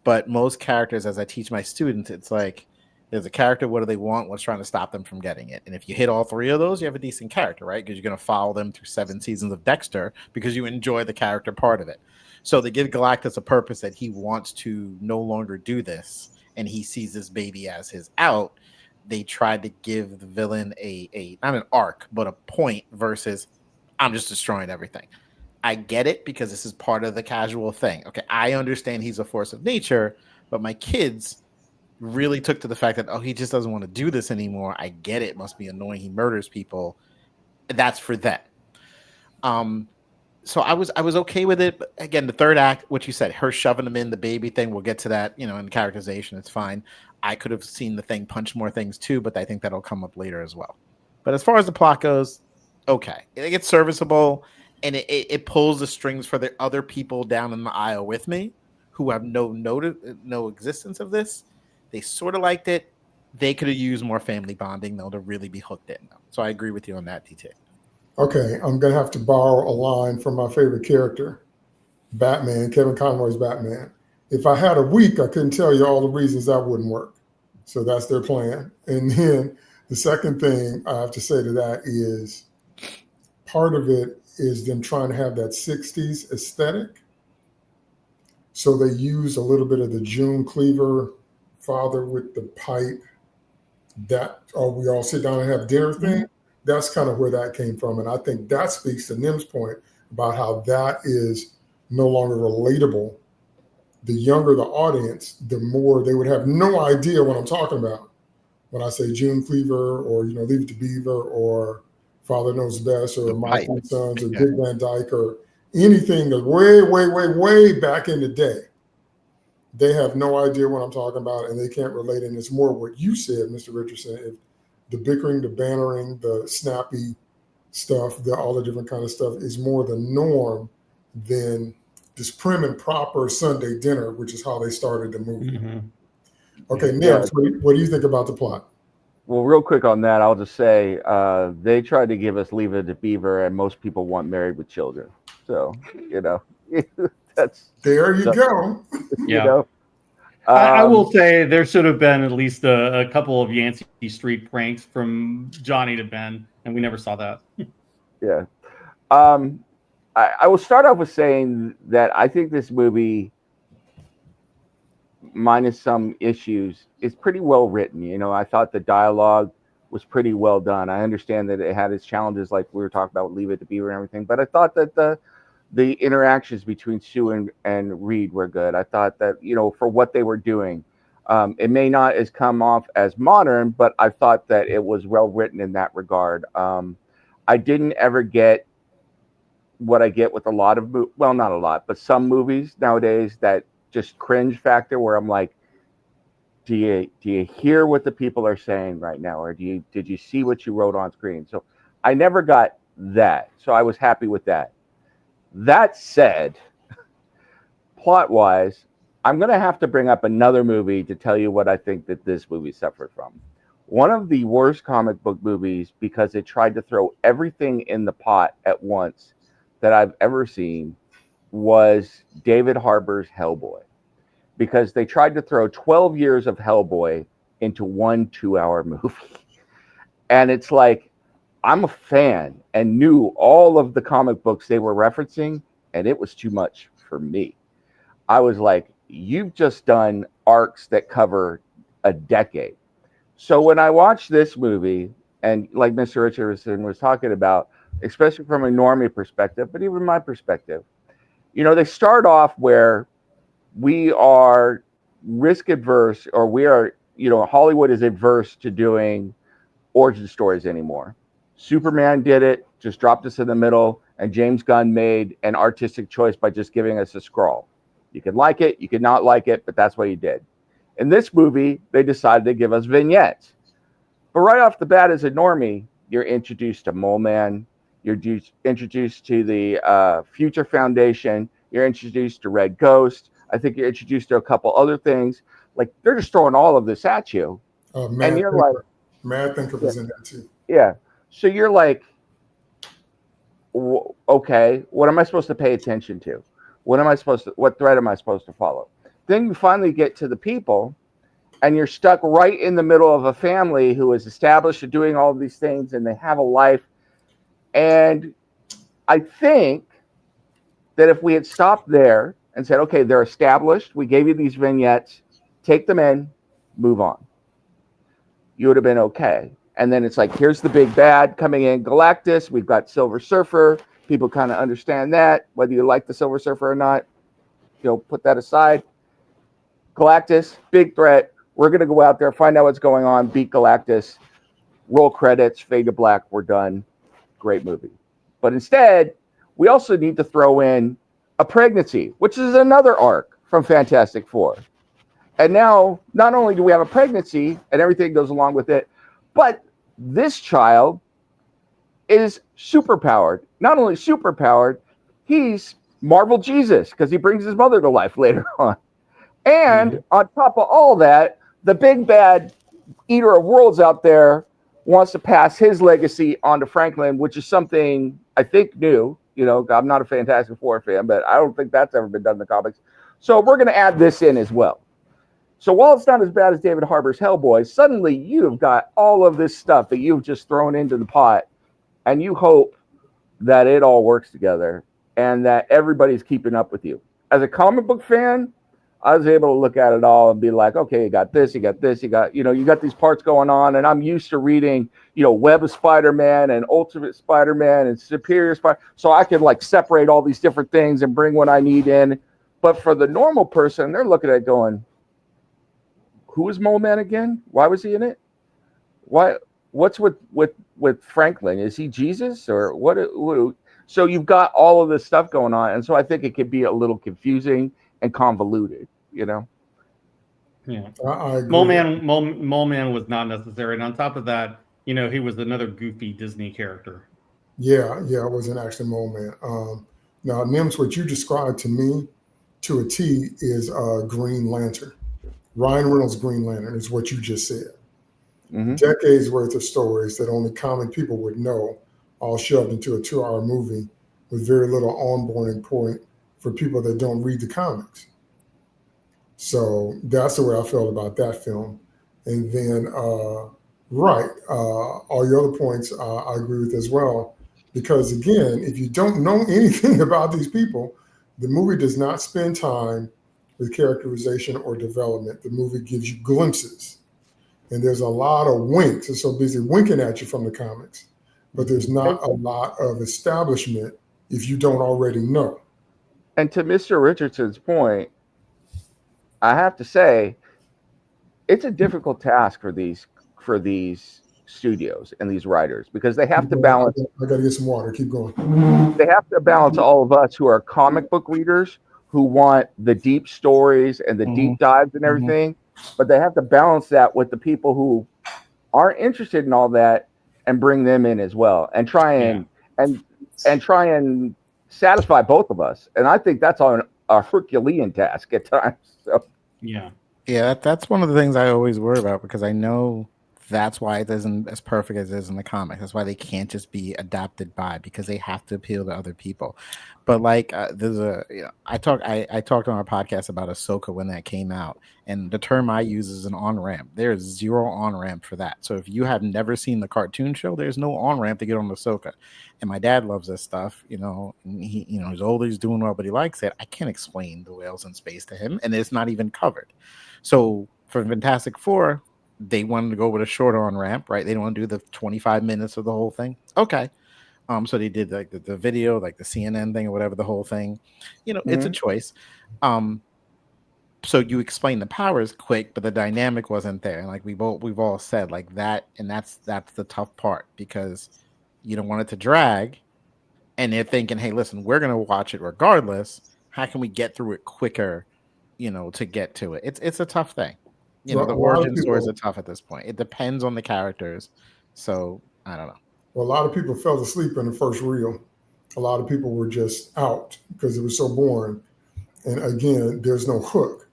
But most characters, as I teach my students, it's like there's a character. What do they want? What's trying to stop them from getting it? And if you hit all three of those, you have a decent character, right? Because you're going to follow them through 7 seasons of Dexter because you enjoy the character part of it. So they give Galactus a purpose that he wants to no longer do this, and he sees this baby as his out. They tried to give the villain a not an arc, but a point versus I'm just destroying everything. I get it because this is part of the casual thing. Okay, I understand he's a force of nature, but my kids really took to the fact that, oh, he just doesn't want to do this anymore. I get it. It must be annoying. He murders people. That's for them. So I was okay with it. But again, the third act, what you said, her shoving him in, the baby thing, we'll get to that, in characterization. It's fine. I could have seen the thing punch more things too, but I think that'll come up later as well. But as far as the plot goes, okay. It's serviceable, and it pulls the strings for the other people down in the aisle with me who have no existence of this. They sort of liked it. They could have used more family bonding, though, to really be hooked in. So I agree with you on that, DT. Okay, I'm going to have to borrow a line from my favorite character, Batman, Kevin Conroy's Batman. If I had a week, I couldn't tell you all the reasons that wouldn't work. So that's their plan. And then the second thing I have to say to that is part of it is them trying to have that 60s aesthetic. So they use a little bit of the June Cleaver father with the pipe, that we all sit down and have dinner thing. That's kind of where that came from. And I think that speaks to Nim's point about how that is no longer relatable. The younger the audience, the more they would have no idea what I'm talking about when I say June Cleaver or, Leave It to Beaver or Father Knows Best or My Three Sons or Dick Van Dyke or anything that's way, way, way, way back in the day. They have no idea what I'm talking about and they can't relate. And it's more what you said, Mr. Richardson. If the bickering, the bannering, the snappy stuff, all the different kind of stuff is more the norm than this prim and proper Sunday dinner, which is how they started the movie. Mm-hmm. Okay, Neil, what do you think about the plot? Well, real quick on that, I'll just say they tried to give us Leave It to Beaver, and most people want Married with Children. So, that's there you go. Yeah. I will say there should have been at least a couple of Yancey Street pranks from Johnny to Ben, and we never saw that. Yeah. I will start off with saying that I think this movie, minus some issues, is pretty well written. I thought the dialogue was pretty well done. I understand that it had its challenges, like we were talking about Leave It to Beaver and everything, but I thought that the interactions between Sue and Reed were good. I thought that, for what they were doing, it may not as come off as modern, but I thought that it was well written in that regard. I didn't ever get what I get with a lot of, well, not a lot, but some movies nowadays, that just cringe factor where I'm like, do you hear what the people are saying right now? Or did you see what you wrote on screen? So I never got that. So I was happy with that. That said, plot-wise, I'm going to have to bring up another movie to tell you what I think that this movie suffered from. One of the worst comic book movies, because it tried to throw everything in the pot at once that I've ever seen, was David Harbour's Hellboy. Because they tried to throw 12 years of Hellboy into one 2-hour movie. And it's like, I'm a fan and knew all of the comic books they were referencing, and it was too much for me. I was like, you've just done arcs that cover a decade. So when I watched this movie, and like Mr. Richardson was talking about, especially from a normie perspective, but even my perspective, they start off where we are risk adverse, or we are, Hollywood is adverse to doing origin stories anymore. Superman did it, just dropped us in the middle, and James Gunn made an artistic choice by just giving us a scroll. You could like it, you could not like it, but that's what he did. In this movie, they decided to give us vignettes. But right off the bat, as a normie, you're introduced to Mole Man. You're introduced to the Future Foundation. You're introduced to Red Ghost. I think you're introduced to a couple other things. Like, they're just throwing all of this at you. And you're like, Mad Thinker was in there too. yeah. So you're like, okay, what am I supposed to pay attention to? What thread am I supposed to follow? Then you finally get to the people, and you're stuck right in the middle of a family who is established at doing all of these things, and they have a life. And I think that if we had stopped there and said, okay, they're established, we gave you these vignettes, take them in, move on, you would have been okay. And then it's like, here's the big bad coming in, Galactus. We've got Silver Surfer. People kind of understand that, whether you like the Silver Surfer or not. Put that aside. Galactus, big threat. We're going to go out there, find out what's going on, beat Galactus, roll credits, fade to black, we're done. Great movie. But instead, we also need to throw in a pregnancy, which is another arc from Fantastic Four. And now, not only do we have a pregnancy and everything goes along with it, but this child is superpowered. Not only superpowered, he's Marvel Jesus, because he brings his mother to life later on. And on top of all that, the big bad eater of worlds out there wants to pass his legacy on to Franklin, which is something I think new. I'm not a Fantastic Four fan, but I don't think that's ever been done in the comics. So we're going to add this in as well. So while it's not as bad as David Harbour's Hellboy, suddenly you've got all of this stuff that you've just thrown into the pot, and you hope that it all works together and that everybody's keeping up with you. As a comic book fan, I was able to look at it all and be like, okay, you got this, you got this, you got these parts going on, and I'm used to reading, Web of Spider-Man and Ultimate Spider-Man and Superior Spider, so I can like separate all these different things and bring what I need in. But for the normal person, they're looking at it going, who is Mole Man again? Why was he in it? Why? What's with Franklin? Is he Jesus or what? So you've got all of this stuff going on, and so I think it could be a little confusing and convoluted. Yeah. I agree. Mole Man was not necessary, and on top of that, he was another goofy Disney character. Yeah, it wasn't actually Mole Man. Now, Nims, what you described to me to a T is Green Lantern. Ryan Reynolds' Green Lantern is what you just said. Mm-hmm. Decades worth of stories that only common people would know, all shoved into a 2-hour movie with very little onboarding point for people that don't read the comics. So that's the way I felt about that film. And then, all your other points I agree with as well. Because again, if you don't know anything about these people, the movie does not spend time with characterization or development. The movie gives you glimpses. And there's a lot of winks. It's so busy winking at you from the comics. But there's not a lot of establishment if you don't already know. And to Mr. Richardson's point, I have to say, it's a difficult task for these studios and these writers, because they have to balance. I got to get some water. Keep going. They have to balance all of us who are comic book readers, who want the deep stories and the deep dives and everything, but they have to balance that with the people who aren't interested in all that and bring them in as well, and try and satisfy both of us. And I think that's on a Herculean task at times. So that's one of the things I always worry about, because I know that's why it isn't as perfect as it is in the comics. That's why they can't just be adapted by, because they have to appeal to other people. But like, there's I talked on our podcast about Ahsoka when that came out, and the term I use is an on-ramp. There's zero on-ramp for that. So if you have never seen the cartoon show, there's no on-ramp to get on Ahsoka. And my dad loves this stuff, and he, he's older, he's doing well, but he likes it. I can't explain the whales in space to him, and it's not even covered. So for Fantastic Four, they wanted to go with a shorter on-ramp, right? They don't want to do the 25 minutes of the whole thing. Okay. So they did like the video, like the CNN thing or whatever, the whole thing. It's a choice. So you explain the powers quick, but the dynamic wasn't there. And like we've all said, like that, and that's the tough part, because you don't want it to drag. And they're thinking, hey, listen, we're gonna watch it regardless. How can we get through it quicker, to get to it? It's a tough thing. You know, Well, the a lot of origin stories people, are tough at this point. It depends on the characters. So I don't know. well, a lot of people fell asleep in the first reel. A lot of people were just out because it was so boring. And again, there's no hook.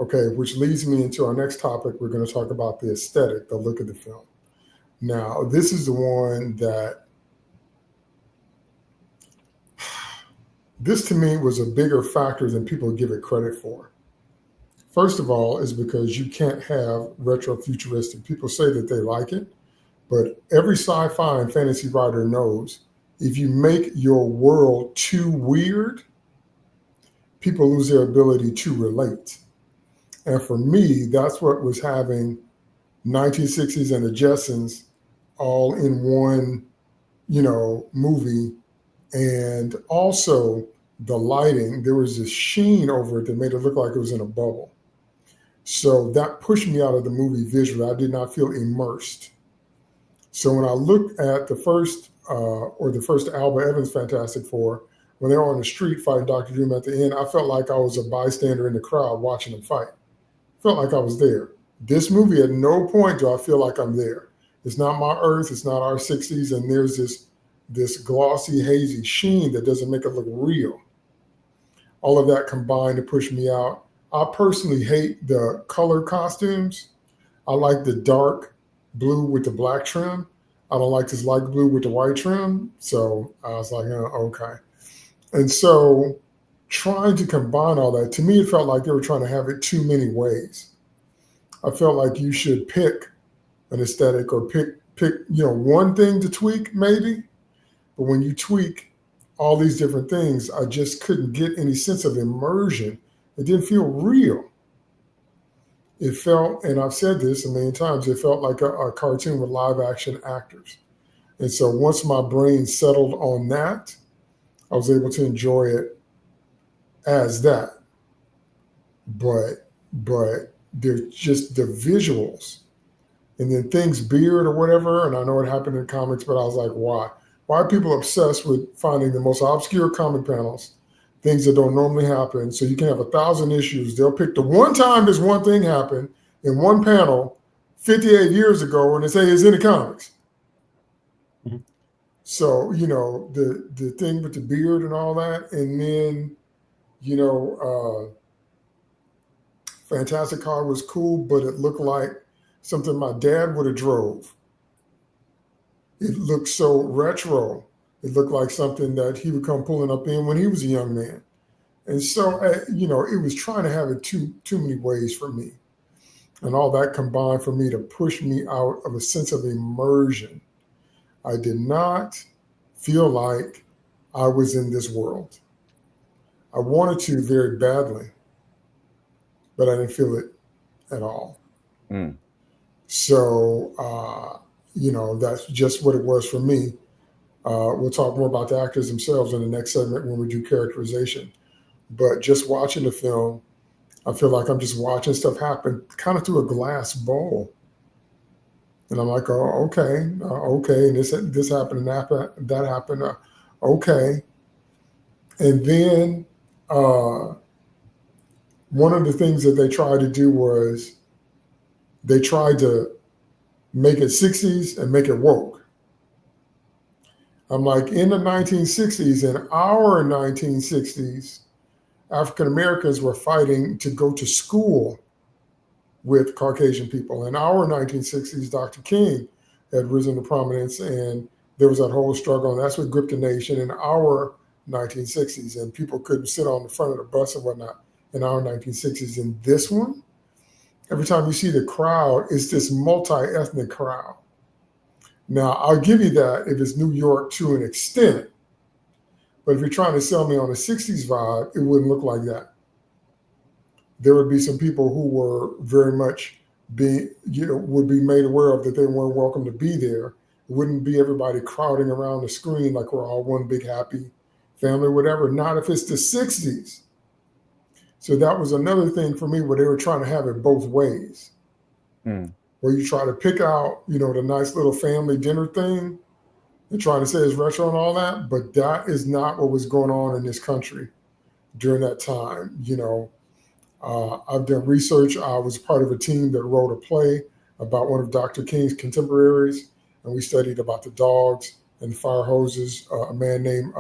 Okay, which leads me into our next topic. We're going to talk about the aesthetic, the look of the film. Now, this is the one that, this to me was a bigger factor than people give it credit for. First of all, is because you can't have retro futuristic. People say that they like it, but every sci-fi and fantasy writer knows if you make your world too weird, people lose their ability to relate. And for me, that's what was having 1960s and the Jetsons all in one, movie. And also the lighting, there was this sheen over it that made it look like it was in a bubble. So that pushed me out of the movie visually. I did not feel immersed. So when I looked at the first Alba Evans Fantastic Four, when they were on the street fighting Dr. Doom at the end, I felt like I was a bystander in the crowd watching them fight. Felt like I was there. This movie, at no point do I feel like I'm there. It's not my Earth. It's not our 60s. And there's this glossy, hazy sheen that doesn't make it look real. All of that combined to push me out. I personally hate the color costumes. I like the dark blue with the black trim. I don't like this light blue with the white trim. So I was like, okay. And so trying to combine all that, to me, it felt like they were trying to have it too many ways. I felt like you should pick an aesthetic or pick one thing to tweak maybe. But when you tweak all these different things, I just couldn't get any sense of immersion. It didn't feel real. It felt, and I've said this a million times, it felt like a cartoon with live action actors. And so once my brain settled on that, I was able to enjoy it as that. But they're just the visuals. And then things beard or whatever, and I know it happened in comics, but I was like, why? Why are people obsessed with finding the most obscure comic panels, things that don't normally happen? So you can have 1,000 issues. They'll pick the one time this one thing happened in one panel 58 years ago, and they say it's in the comics. Mm-hmm. So, the thing with the beard and all that. And then, Fantastic Car was cool, but it looked like something my dad would have drove. It looked so retro. It looked like something that he would come pulling up in when he was a young man. And so, it was trying to have it too many ways for me. And all that combined for me to push me out of a sense of immersion. I did not feel like I was in this world. I wanted to very badly, but I didn't feel it at all. Mm. So, that's just what it was for me. We'll talk more about the actors themselves in the next segment when we do characterization. But just watching the film, I feel like I'm just watching stuff happen kind of through a glass bowl. And I'm like, oh, okay. And this happened and that happened. Okay. And then one of the things that they tried to do was they tried to make it 60s and make it woke. I'm like, in the 1960s, in our 1960s, African Americans were fighting to go to school with Caucasian people. In our 1960s, Dr. King had risen to prominence, and there was that whole struggle, and that's what gripped the nation in our 1960s. And people couldn't sit on the front of the bus and whatnot in our 1960s. In this one, every time you see the crowd, it's this multi-ethnic crowd. Now, I'll give you that if it's New York to an extent. But if you're trying to sell me on a 60s vibe, it wouldn't look like that. There would be some people who were very much would be made aware of that they weren't welcome to be there. It wouldn't be everybody crowding around the screen like we're all one big happy family, whatever. Not if it's the 60s. So that was another thing for me where they were trying to have it both ways. Mm. Where you try to pick out, the nice little family dinner thing and trying to say it's retro and all that, but that is not what was going on in this country during that time. I've done research. I was part of a team that wrote a play about one of Dr. King's contemporaries, and we studied about the dogs and fire hoses. A man named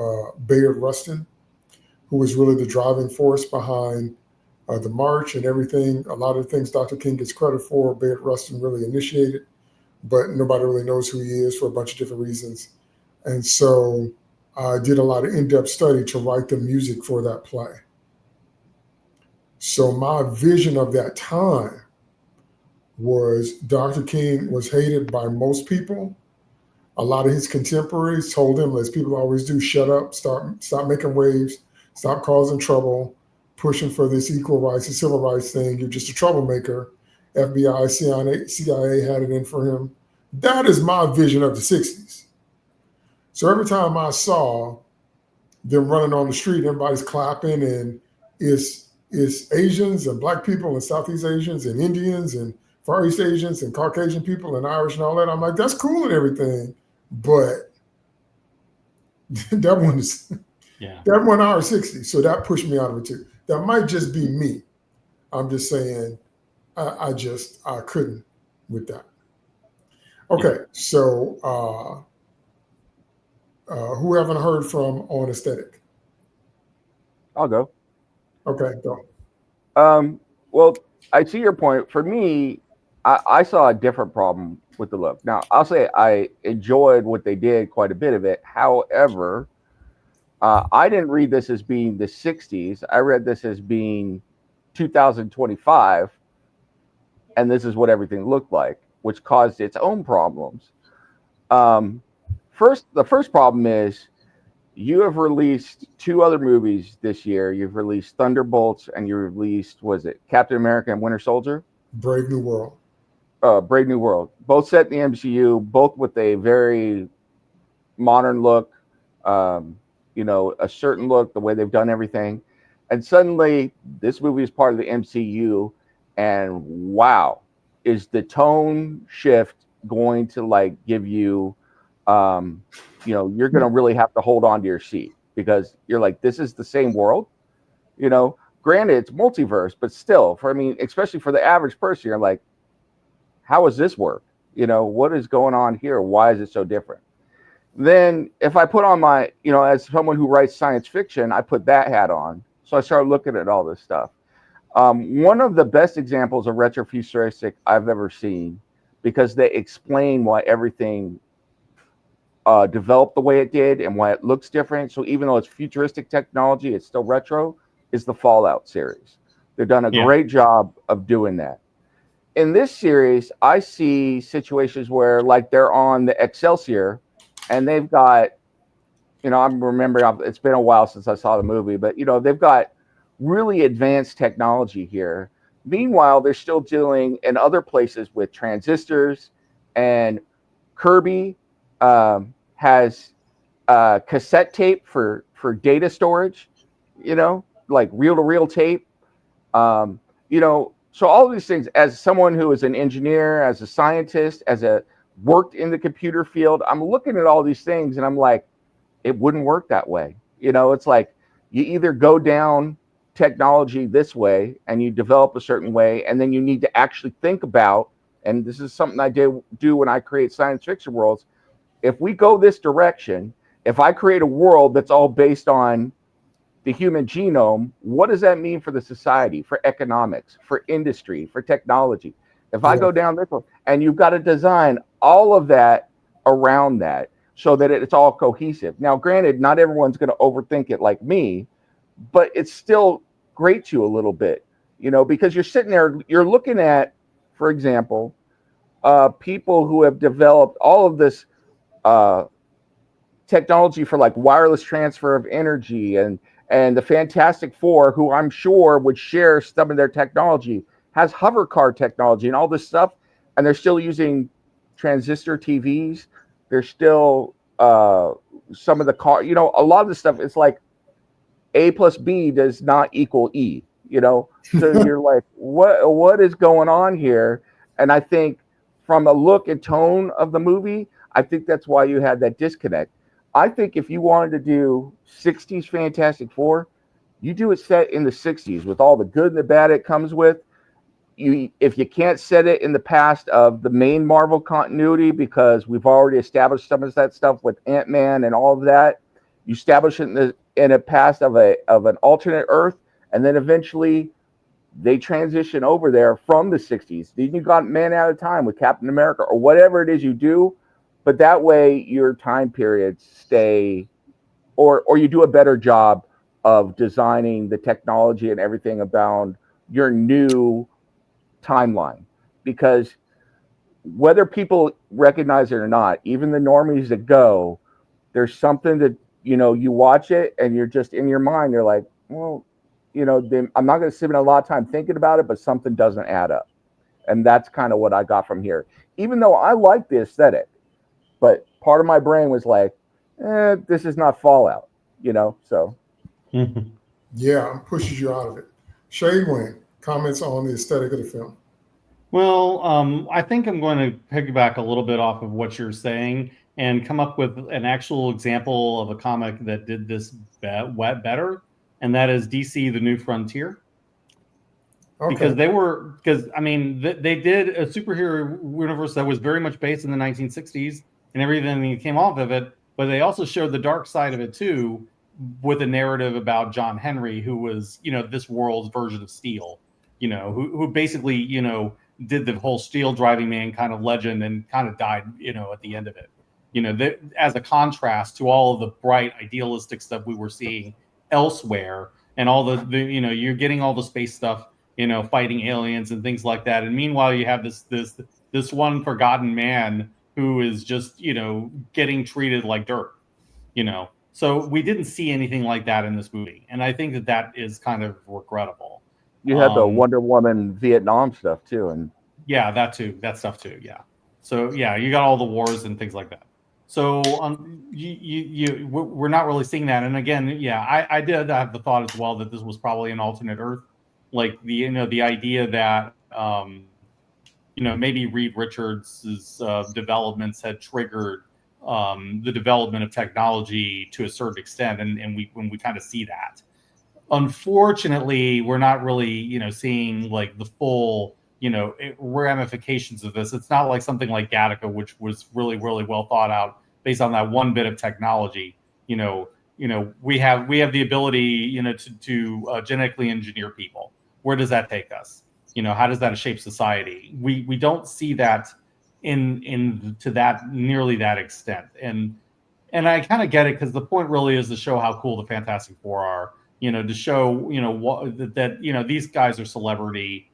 Bayard Rustin, who was really the driving force behind the march and everything. A lot of the things Dr. King gets credit for, Bayard Rustin really initiated, but nobody really knows who he is for a bunch of different reasons. And so I did a lot of in-depth study to write the music for that play. So my vision of that time was Dr. King was hated by most people. A lot of his contemporaries told him, as people always do, shut up, stop making waves, stop causing trouble, pushing for this equal rights and civil rights thing. You're just a troublemaker. FBI, CIA had it in for him. That is my vision of the 60s. So every time I saw them running on the street, everybody's clapping, and it's Asians and Black people and Southeast Asians and Indians and Far East Asians and Caucasian people and Irish and all that. I'm like, that's cool and everything, but that one hour 60. So that pushed me out of it too. That might just be me. I'm just saying, I couldn't with that. Okay, so who haven't heard from on aesthetic? I'll go. Okay, go. Well, I see your point. For me, I saw a different problem with the look. Now, I'll say I enjoyed what they did, quite a bit of it. However, I didn't read this as being the 60s. I read this as being 2025, and this is what everything looked like, which caused its own problems. The first problem is you have released 2 other movies this year. You've released Thunderbolts, and you released, was it Captain America and Winter Soldier? Brave New World. Brave New World. Both set in the MCU, both with a very modern look, a certain look, the way they've done everything. And suddenly, this movie is part of the MCU, and wow, is the tone shift going to give you, you're going to really have to hold on to your seat, because you're like, this is the same world, Granted, it's multiverse, but still, especially for the average person, you're like, how does this work? What is going on here? Why is it so different? Then if I put on my, as someone who writes science fiction, I put that hat on. So I started looking at all this stuff. One of the best examples of retrofuturistic I've ever seen, because they explain why everything developed the way it did and why it looks different. So even though it's futuristic technology, it's still retro, is the Fallout series. They've done a great job of doing that. In this series, I see situations where they're on the Excelsior and they've got, I'm remembering, it's been a while since I saw the movie, but they've got really advanced technology here. Meanwhile, they're still dealing in other places with transistors, and Kirby has cassette tape for data storage, like reel-to-reel tape. So all of these things, as someone who is an engineer, as a scientist, worked in the computer field, I'm looking at all these things and I'm like, it wouldn't work that way. It's like you either go down technology this way and you develop a certain way, and then you need to actually think about, and this is something I do when I create science fiction worlds. If we go this direction, if I create a world that's all based on the human genome, what does that mean for the society, for economics, for industry, for technology? If I go down this one, and you've got to design all of that around that so that it's all cohesive. Now, granted, not everyone's going to overthink it like me, but it's still grate you a little bit, because you're sitting there, you're looking at, for example, people who have developed all of this technology for wireless transfer of energy, and the Fantastic Four, who I'm sure would share some of their technology, has hover car technology and all this stuff, and they're still using transistor TVs. They're still some of the car, a lot of the stuff. It's like A plus B does not equal E. So you're like, what is going on here? And I think from a look and tone of the movie, I think that's why you had that disconnect. I think if you wanted to do 60s Fantastic Four, You do it set in the 60s with all the good and the bad it comes with. If you can't set it in the past of the main Marvel continuity, because we've already established some of that stuff with Ant-Man and all of that, you establish it in a past of an alternate Earth, and then eventually they transition over there from the 60s. Then you got Man Out of Time with Captain America or whatever it is you do, but that way your time periods stay, or you do a better job of designing the technology and everything about your new timeline. Because whether people recognize it or not, even the normies that go, there's something that, you watch it and you're just in your mind, you're like, well, I'm not going to spend a lot of time thinking about it, but something doesn't add up. And that's kind of what I got from here. Even though I like the aesthetic, but part of my brain was like, this is not Fallout, so. Yeah, pushes you out of it. Shade Wayne, comments on the aesthetic of the film. Well, I think I'm going to piggyback a little bit off of what you're saying and come up with an actual example of a comic that did this better, and that is DC: The New Frontier. Okay. Because they did a superhero universe that was very much based in the 1960s and everything that came off of it, but they also showed the dark side of it too, with a narrative about John Henry, who was, this world's version of Steel, who basically, did the whole Steel driving man kind of legend and kind of died, at the end of it. As a contrast to all of the bright idealistic stuff we were seeing elsewhere, and all the you're getting all the space stuff, fighting aliens and things like that. And meanwhile, you have this one forgotten man who is just, getting treated like dirt, So we didn't see anything like that in this movie. And I think that is kind of regrettable. You had the Wonder Woman Vietnam stuff too. And yeah, that too, that stuff too. Yeah. So yeah, you got all the wars and things like that. So we're not really seeing that. And again, yeah, I did have the thought as well that this was probably an alternate Earth. Like the idea that maybe Reed Richards' developments had triggered the development of technology to a certain extent, and when we kind of see that. Unfortunately, we're not really seeing like the full ramifications of this. It's not like something like Gattaca, which was really, really well thought out based on that one bit of technology. We have the ability to genetically engineer people. Where does that take us? How does that shape society? We don't see that in to that nearly that extent. And I kind of get it, because the point really is to show how cool the Fantastic Four are. To show what that these guys are celebrity.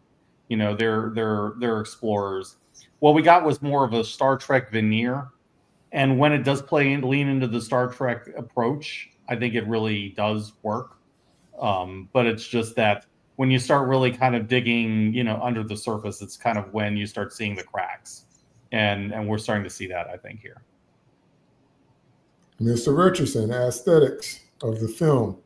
They're explorers. What we got was more of a Star Trek veneer, and when it does lean into the Star Trek approach, I think it really does work. But it's just that when you start really kind of digging, under the surface, it's kind of when you start seeing the cracks, and we're starting to see that, I think, here. Mr. Richardson, aesthetics of the film.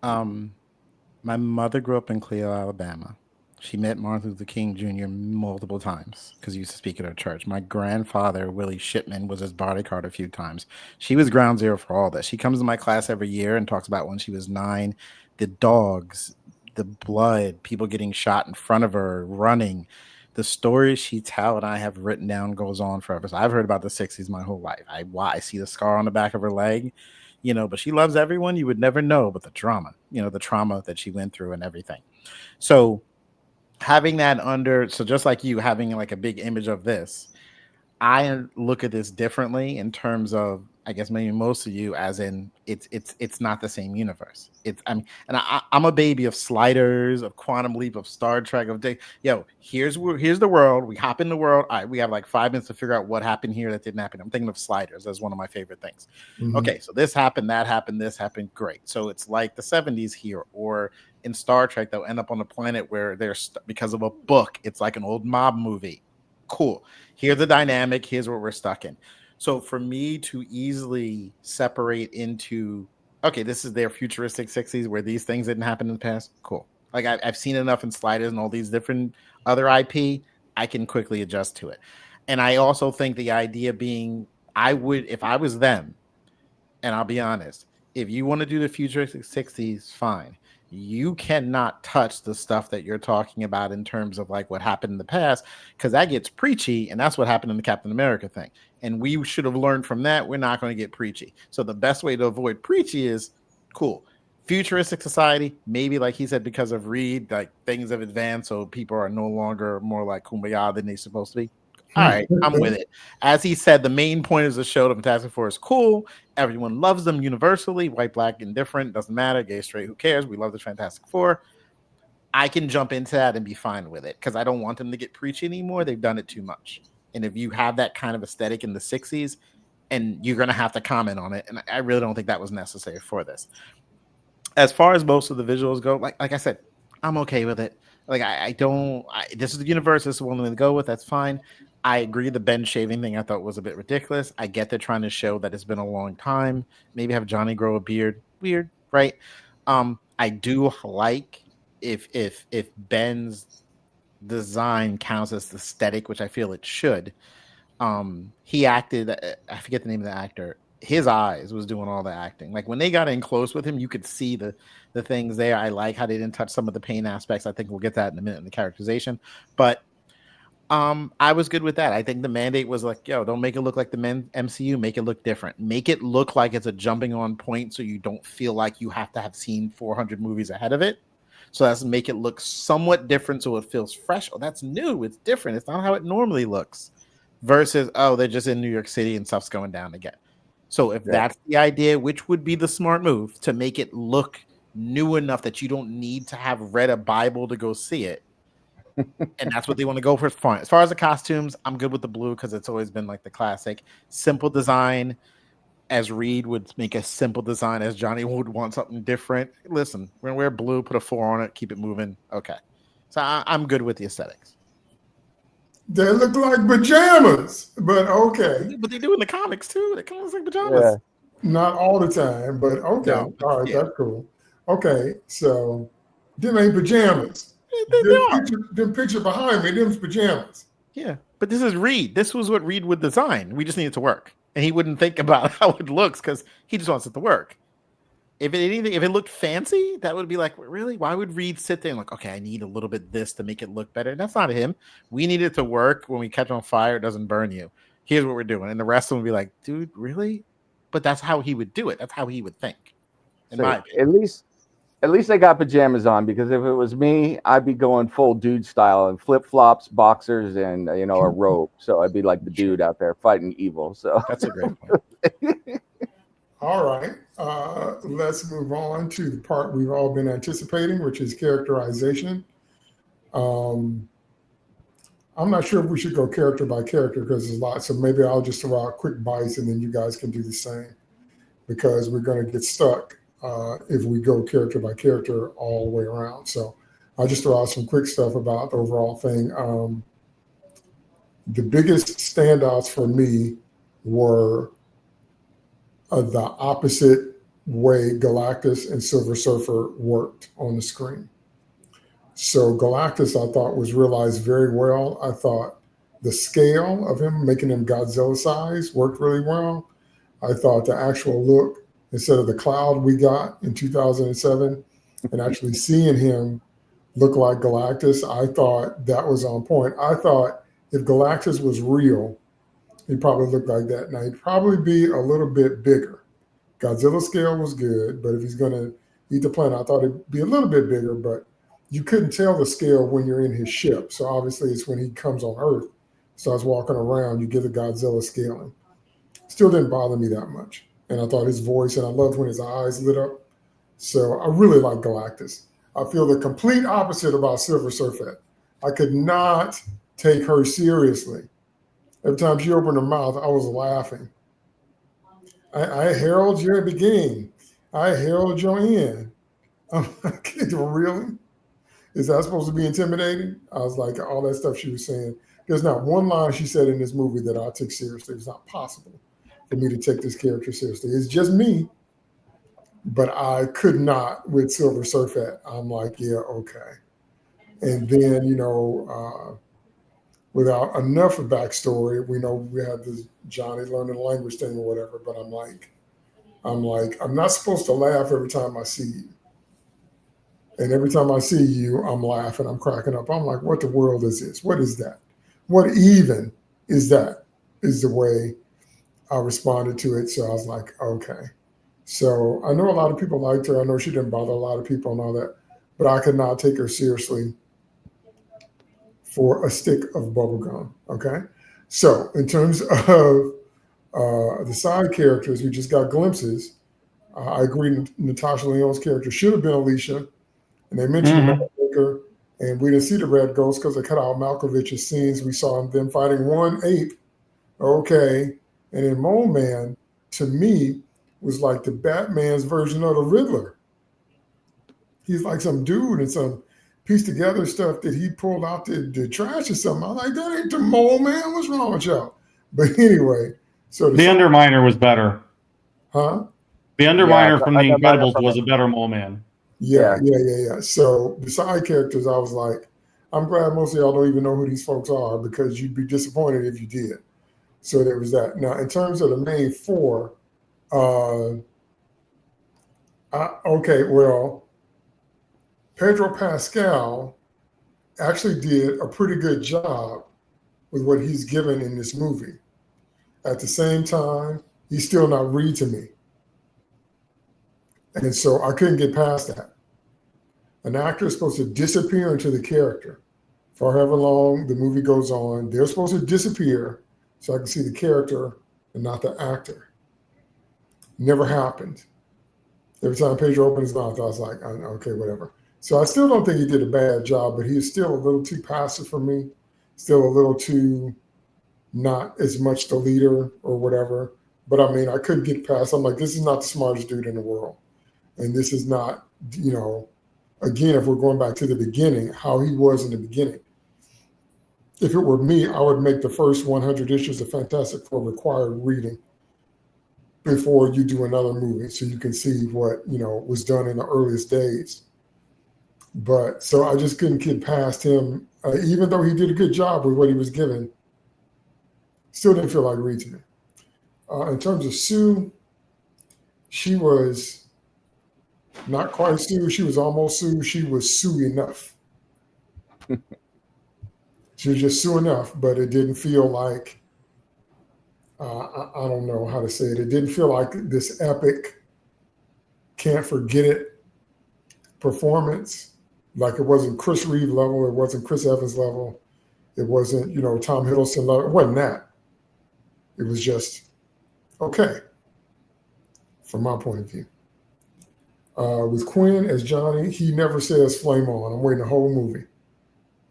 My mother grew up in Cleo, Alabama. She met Martin Luther King Jr. multiple times because he used to speak at her church. My grandfather, Willie Shipman, was his bodyguard a few times. She was ground zero for all that. She comes to my class every year and talks about when she was 9, the dogs, the blood, people getting shot in front of her, running. The stories she tells and I have written down goes on forever. So I've heard about the 60s my whole life. I see the scar on the back of her leg, but she loves everyone. You would never know, but the trauma that she went through and everything. So having that so just like you having like a big image of this, I look at this differently in terms of, I guess maybe most of you, as in it's not the same universe. I'm a baby of Sliders, of Quantum Leap, of Star Trek, here's the world. We hop in the world. We have like 5 minutes to figure out what happened here that didn't happen. I'm thinking of Sliders. That's one of my favorite things. Mm-hmm. Okay, so this happened, that happened, this happened. Great. So it's like the 70s here, or in Star Trek, they'll end up on a planet where they're because of a book. It's like an old mob movie. Cool. Here's the dynamic. Here's what we're stuck in. So for me to easily separate into, okay, this is their futuristic 60s where these things didn't happen in the past. Cool. Like I've seen enough in Sliders and all these different other IP. I can quickly adjust to it. And I also think the idea being, if I was them, and I'll be honest, if you want to do the futuristic 60s, fine. you cannot touch the stuff that you're talking about in terms of like what happened in the past, because that gets preachy, and that's what happened in the Captain America thing. And we should have learned from that. We're not going to get preachy. So the best way to avoid preachy is cool. Futuristic society, maybe like he said, because of Reed, like things have advanced, so people are no longer more like kumbaya than they're supposed to be. All right, I'm with it. As he said, the main point of the show, the Fantastic Four, is cool. Everyone loves them universally, white, black, indifferent, doesn't matter, gay, straight, who cares? We love the Fantastic Four. I can jump into that and be fine with it because I don't want them to get preachy anymore. They've done it too much. And if you have that kind of aesthetic in the 60s, and you're going to have to comment on it, and I really don't think that was necessary for this. As far as most of the visuals go, like I said, I'm okay with it. Like this is the universe. This is one to go with. That's fine. I agree. The Ben shaving thing I thought was a bit ridiculous. I get they're trying to show that it's been a long time. Maybe have Johnny grow a beard. Weird, right? I do like if Ben's design counts as aesthetic, which I feel it should. He acted. I forget the name of the actor. His eyes was doing all the acting. Like when they got in close with him, you could see the things there. I like how they didn't touch some of the pain aspects. I think we'll get that in a minute in the characterization, but I was good with that. I think the mandate was like, yo, don't make it look like the MCU, make it look different. Make it look like it's a jumping on point so you don't feel like you have to have seen 400 movies ahead of it. So that's make it look somewhat different so it feels fresh. Oh, that's new. It's different. It's not how it normally looks. Versus, oh, they're just in New York City and stuff's going down again. So if that's the idea, which would be the smart move, to make it look new enough that you don't need to have read a Bible to go see it, and that's what they want to go for. Fine. As far as the costumes, I'm good with the blue because it's always been like the classic simple design. As Reed would make a simple design, as Johnny would want something different. Listen, we're gonna wear blue, put a 4 on it, keep it moving. Okay, so I'm good with the aesthetics. They look like pajamas, but okay. But they do in the comics too. They kind of look like pajamas. Yeah. Not all the time, but okay. No, All right, yeah. that's cool. Okay, so them ain't pajamas. Them picture behind me, them's pajamas. Yeah, but this is Reed. This was what Reed would design. We just need it to work, and he wouldn't think about how it looks because he just wants it to work. If it looked fancy, that would be like, really? Why would Reed sit there and like, okay, I need a little bit this to make it look better? That's not him. We need it to work. When we catch on fire, it doesn't burn you. Here's what we're doing, and the rest of them would be like, dude, really? But that's how he would do it. That's how he would think. In my opinion. At least they got pajamas on, because if it was me, I'd be going full dude style and flip flops, boxers, and a robe. So I'd be like the dude out there fighting evil. So that's a great point. All right, let's move on to the part we've all been anticipating, which is characterization. I'm not sure if we should go character by character because there's a lot. So maybe I'll just throw out quick bites and then you guys can do the same, because we're going to get stuck if we go character by character all the way around. So I'll just throw out some quick stuff about the overall thing. The biggest standouts for me were the opposite way Galactus and Silver Surfer worked on the screen. So Galactus, I thought, was realized very well. I thought the scale of him, making him Godzilla size, worked really well. I thought the actual look, instead of the cloud we got in 2007, and actually seeing him look like Galactus, I thought that was on point. I thought if Galactus was real, he'd probably look like that. Now, he'd probably be a little bit bigger. Godzilla scale was good, but if he's going to eat the planet, I thought it'd be a little bit bigger, but you couldn't tell the scale when you're in his ship. So obviously it's when he comes on Earth, starts walking around, you get the Godzilla scaling. Still didn't bother me that much. And I thought his voice, and I loved when his eyes lit up. So I really like Galactus. I feel the complete opposite about Silver Surfer. I could not take her seriously. Every time she opened her mouth, I was laughing. I herald your beginning. I herald your end. I'm like, really? Is that supposed to be intimidating? I was like, all that stuff she was saying. There's not one line she said in this movie that I took seriously. It's not possible for me to take this character seriously. It's just me, but I could not with Silver Surfer. I'm like, yeah, okay. And then, without enough of backstory, we know we had this Johnny learning the language thing or whatever, but I'm like, I'm not supposed to laugh every time I see you. And every time I see you, I'm laughing, I'm cracking up. I'm like, what the world is this? What is that? What even is that? Is the way I responded to it. So I was like, okay. So I know a lot of people liked her. I know she didn't bother a lot of people and all that, but I could not take her seriously for a stick of bubble gum. Okay. So in terms of the side characters, we just got glimpses. I agree. Natasha Lyonne's character should have been Alicia, and they mentioned the Matchmaker, and we didn't see the Red Ghost because they cut out Malkovich's scenes. We saw them fighting one ape. Okay. And then Mole Man, to me, was like the Batman's version of the Riddler. He's like some dude and some piece together stuff that he pulled out the trash or something. I'm like, that ain't the Mole Man. What's wrong with y'all? But anyway, so the Underminer was better. Huh? The Underminer from The Incredibles was a better Mole Man. Yeah. So the side characters, I was like, I'm glad most of y'all don't even know who these folks are because you'd be disappointed if you did. So there was that. Now, in terms of the main four, Pedro Pascal actually did a pretty good job with what he's given in this movie. At the same time, he's still not Reed to me. And so I couldn't get past that. An actor is supposed to disappear into the character for however long the movie goes on. They're supposed to disappear so I can see the character and not the actor. Never happened. Every time Pedro opened his mouth, I was like, okay, whatever. So I still don't think he did a bad job, but he's still a little too passive for me, still a little too not as much the leader or whatever. But I mean, I couldn't get past, I'm like, this is not the smartest dude in the world. And this is not, again, if we're going back to the beginning, how he was in the beginning. If it were me, I would make the first 100 issues of Fantastic Four required reading before you do another movie so you can see what, was done in the earliest days. But so I just couldn't get past him, even though he did a good job with what he was given. Still didn't feel like Reed to me. In terms of Sue, she was not quite Sue. She was almost Sue. She was Sue enough. She was just Sue enough, but it didn't feel like, I don't know how to say it. It didn't feel like this epic, can't forget it performance. Like it wasn't Chris Reeve level. It wasn't Chris Evans level. It wasn't, Tom Hiddleston level. It wasn't that. It was just okay from my point of view. With Quinn as Johnny, he never says flame on. I'm waiting the whole movie.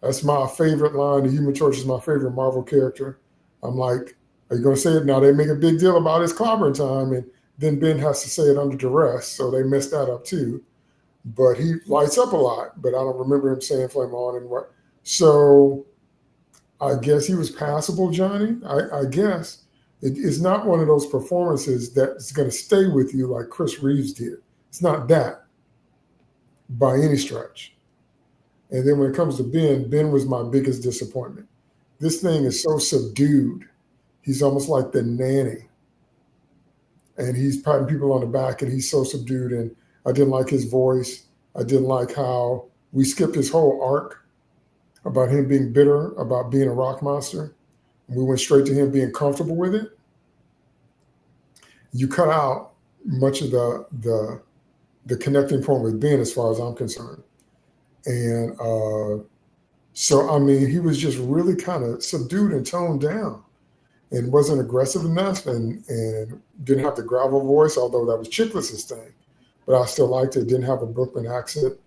That's my favorite line. The Human Torch is my favorite Marvel character. I'm like, are you going to say it? Now they make a big deal about his clobbering time, and then Ben has to say it under duress, so they messed that up too. But he lights up a lot, but I don't remember him saying flame on and what. So I guess he was passable, Johnny. I guess. It's not one of those performances that's going to stay with you like Chris Reeves did. It's not that by any stretch. And then when it comes to Ben was my biggest disappointment. This thing is so subdued. He's almost like the nanny. And he's patting people on the back and he's so subdued. And I didn't like his voice. I didn't like how we skipped his whole arc about him being bitter, about being a rock monster. We went straight to him being comfortable with it. You cut out much of the connecting point with Ben as far as I'm concerned. And so, I mean, he was just really kind of subdued and toned down and wasn't aggressive enough and didn't have the gravel voice, although that was Chiklis's thing. But I still liked it. Didn't have a Brooklyn accent,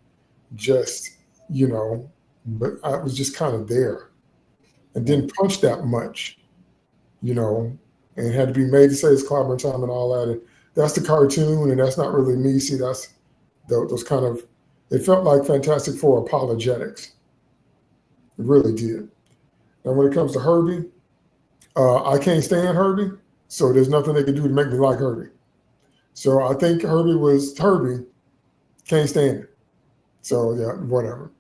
just, but I was just kind of there. And didn't punch that much, and had to be made to say it's clobbering time and all that. And that's the cartoon, and that's not really me. See, that's those kind of, it felt like Fantastic Four apologetics. It really did. And when it comes to Herbie, I can't stand Herbie, so there's nothing they can do to make me like Herbie. So I think Herbie was Herbie, can't stand it. So yeah, whatever.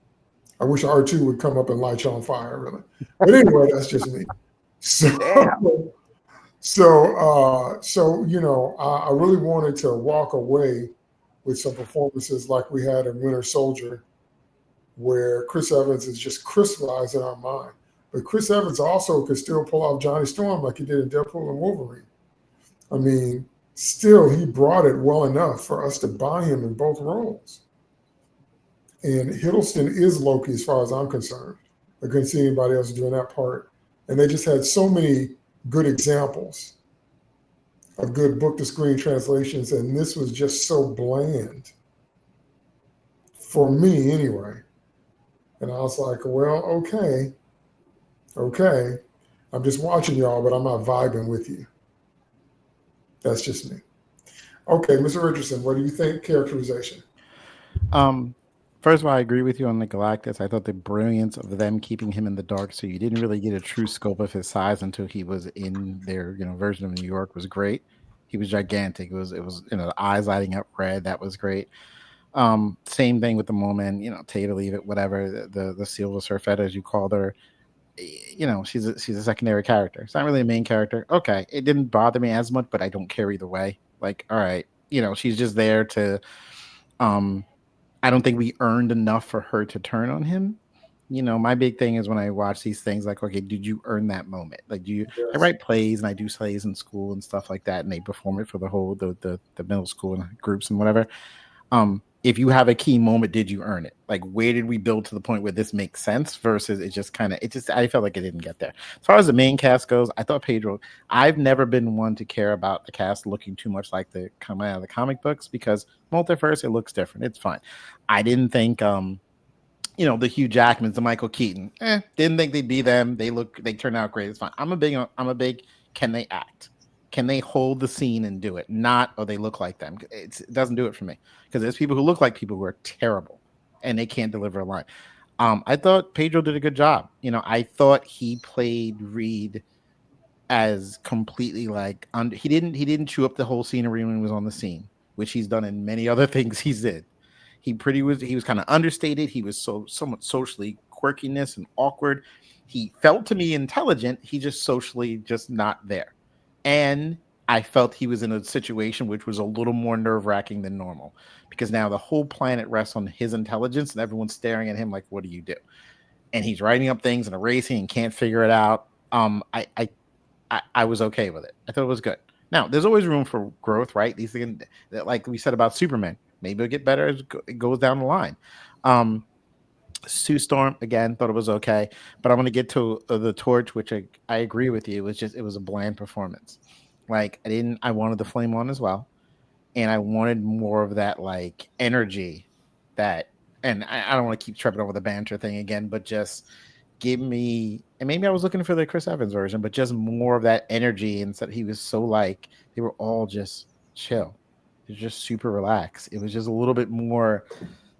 I wish R2 would come up and light you on fire, really. But anyway, that's just me. So, I really wanted to walk away with some performances like we had in Winter Soldier where Chris Evans is just crystallized in our mind. But Chris Evans also could still pull off Johnny Storm like he did in Deadpool and Wolverine. I mean, still, he brought it well enough for us to buy him in both roles. And Hiddleston is Loki as far as I'm concerned. I couldn't see anybody else doing that part. And they just had so many good examples of good book-to-screen translations, and this was just so bland. For me, anyway. And I was like, well, okay. I'm just watching y'all, but I'm not vibing with you. That's just me. Okay, Mr. Richardson, what do you think characterization? First of all, I agree with you on the Galactus. I thought the brilliance of them keeping him in the dark, so you didn't really get a true scope of his size until he was in their, version of New York, was great. He was gigantic. It was, the eyes lighting up red. That was great. Same thing with the Moment, take it or leave it, whatever. The Silver Surfette, as you called her, she's a secondary character. It's not really a main character. Okay, it didn't bother me as much, but I don't care either way. Like, all right, she's just there to. I don't think we earned enough for her to turn on him. My big thing is when I watch these things, like, okay, did you earn that moment? Like, do you? Yes. I write plays and I do plays in school and stuff like that, and they perform it for the whole the middle school and groups and whatever. If you have a key moment, did you earn it? Like, where did we build to the point where this makes sense versus I felt like it didn't get there. As far as the main cast goes, I thought Pedro, I've never been one to care about the cast looking too much like the come out of the comic books because multiverse, it looks different. It's fine. I didn't think, the Hugh Jackmans, the Michael Keaton, didn't think they'd be them. They turn out great. It's fine. I'm a big, can they act? Can they hold the scene and do it? Not, or they look like them. It doesn't do it for me because there's people who look like people who are terrible and they can't deliver a line. I thought Pedro did a good job. I thought he played Reed as completely like he didn't chew up the whole scenery when he was on the scene, which he's done in many other things he's did. He was kind of understated. He was somewhat socially quirkiness and awkward. He felt to me intelligent. He just socially just not there. And I felt he was in a situation which was a little more nerve-wracking than normal because now the whole planet rests on his intelligence and everyone's staring at him like, what do you do? And he's writing up things and erasing and can't figure it out. I was okay with it. I thought it was good. Now, there's always room for growth, right? These things, like we said about Superman, maybe it'll get better as it goes down the line. Sue Storm, again, thought it was okay, but I'm going to get to the Torch, which I agree with you. It was a bland performance. Like, I wanted the flame on as well. And I wanted more of that, like, energy and I don't want to keep tripping over the banter thing again, but just give me, and maybe I was looking for the Chris Evans version, but just more of that energy. And so he was so like, they were all just chill. It was just super relaxed. It was just a little bit more.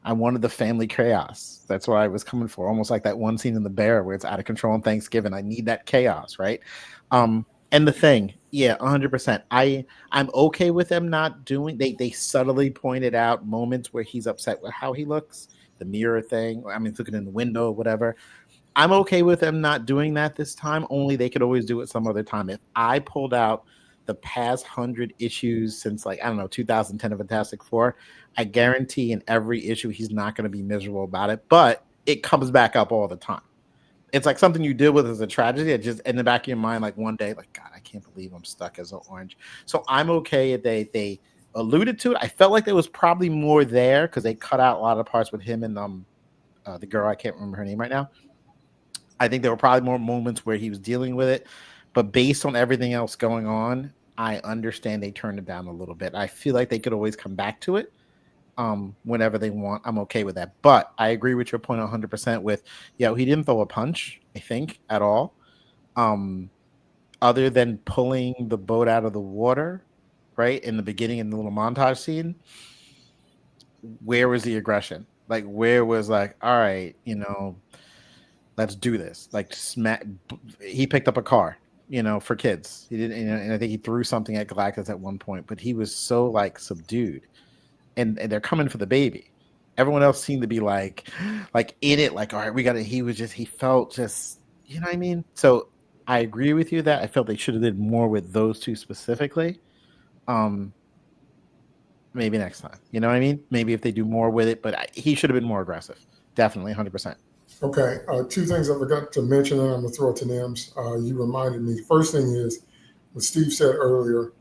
I wanted the family chaos. That's what I was coming for. Almost like that one scene in The Bear where it's out of control on Thanksgiving. I need that chaos, right? And the Thing, yeah, 100%. I'm okay with them not doing. They subtly pointed out moments where he's upset with how he looks, the mirror thing. I mean, looking in the window, or whatever. I'm okay with them not doing that this time. Only they could always do it some other time. If I pulled out the past 100 issues since, like, I don't know, 2010 of Fantastic Four, I guarantee in every issue he's not going to be miserable about it, but it comes back up all the time. It's like something you deal with as a tragedy. It just in the back of your mind, like one day, like, God, I can't believe I'm stuck as an orange. So I'm okay if they alluded to it. I felt like there was probably more there because they cut out a lot of parts with him and the girl, I can't remember her name right now. I think there were probably more moments where he was dealing with it, but based on everything else going on, I understand they turned it down a little bit. I feel like they could always come back to it whenever they want. I'm okay with that. But I agree with your point 100% with, he didn't throw a punch, I think, at all. Other than pulling the boat out of the water, right, in the beginning in the little montage scene, where was the aggression? Like, where was like, all right, let's do this. Like, he picked up a car, for kids. He didn't, and I think he threw something at Galactus at one point, but he was so like subdued, and they're coming for the baby. Everyone else seemed to be like in it, like, all right, we got it. He felt just, you know what I mean? So I agree with you that I felt they should have did more with those two specifically. Maybe next time, you know what I mean? Maybe if they do more with it, but he should have been more aggressive. Definitely, 100%. Okay, two things I forgot to mention, and I'm going to throw it to Nims. You reminded me. The first thing is, what Steve said earlier,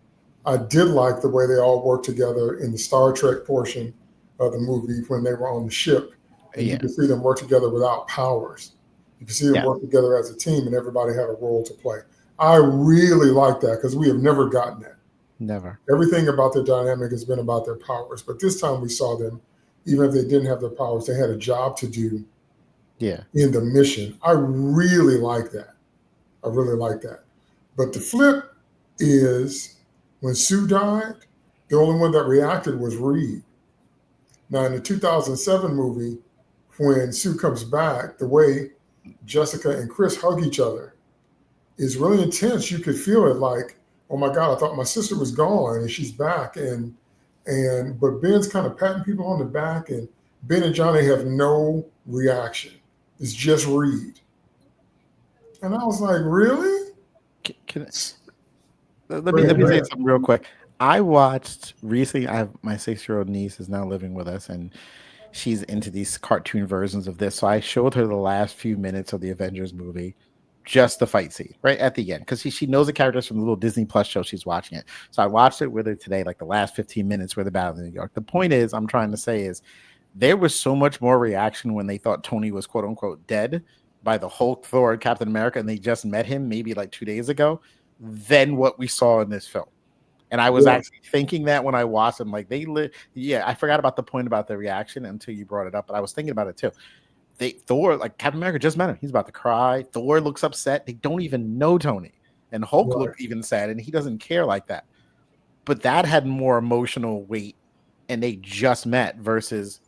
I did like the way they all worked together in the Star Trek portion of the movie when they were on the ship. And you could see them work together without powers. You could see them work together as a team, and everybody had a role to play. I really like that because we have never gotten that. Never. Everything about their dynamic has been about their powers. But this time we saw them, even if they didn't have their powers, they had a job to do in the mission. I really like that. I really like that. But the flip is when Sue died, the only one that reacted was Reed. Now, in the 2007 movie, when Sue comes back, the way Jessica and Chris hug each other is really intense. You could feel it like, oh my God, I thought my sister was gone and she's back. But Ben's kind of patting people on the back, and Ben and Johnny have no reaction. It's just Reed. And I was like, really? Let me say something real quick. I watched recently. My 6-year-old niece is now living with us, and she's into these cartoon versions of this. So I showed her the last few minutes of the Avengers movie, just the fight scene right at the end, because she knows the characters from the little Disney Plus show. She's watching it. So I watched it with her today, like the last 15 minutes where the battle in New York. The point is, I'm trying to say is, there was so much more reaction when they thought Tony was quote unquote dead by the Hulk, Thor, and Captain America, and they just met him maybe like 2 days ago, than what we saw in this film. And I was actually thinking that when I watched them, like I forgot about the point about the reaction until you brought it up, but I was thinking about it too. Thor, like Captain America just met him. He's about to cry. Thor looks upset. They don't even know Tony. And Hulk looked even sad, and he doesn't care like that. But that had more emotional weight, and they just met versus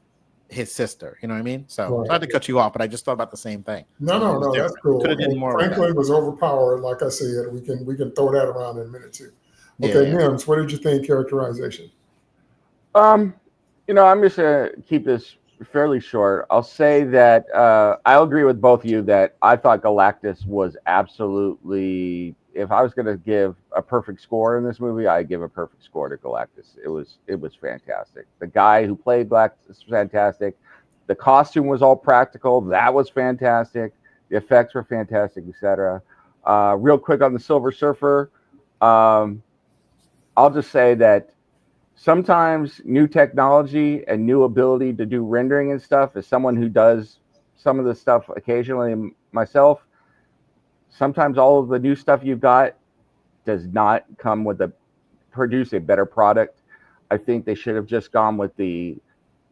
his sister. You know what I mean? So I had to cut you off, but I just thought about the same thing. No, that's cool. Could have did more. Franklin was overpowered. Like I said, we can throw that around in a minute too. Okay, Nims, what did you think characterization? I'm just gonna keep this fairly short. I'll say that I'll agree with both of you that I thought Galactus was absolutely. If I was gonna give a perfect score in this movie, I'd give a perfect score to Galactus. It was fantastic. The guy who played Galactus was fantastic. The costume was all practical. That was fantastic. The effects were fantastic, etc. Real quick on the Silver Surfer. I'll just say that sometimes new technology and new ability to do rendering and stuff, as someone who does some of the stuff occasionally myself, sometimes all of the new stuff you've got does not come with produce a better product. I think they should have just gone with the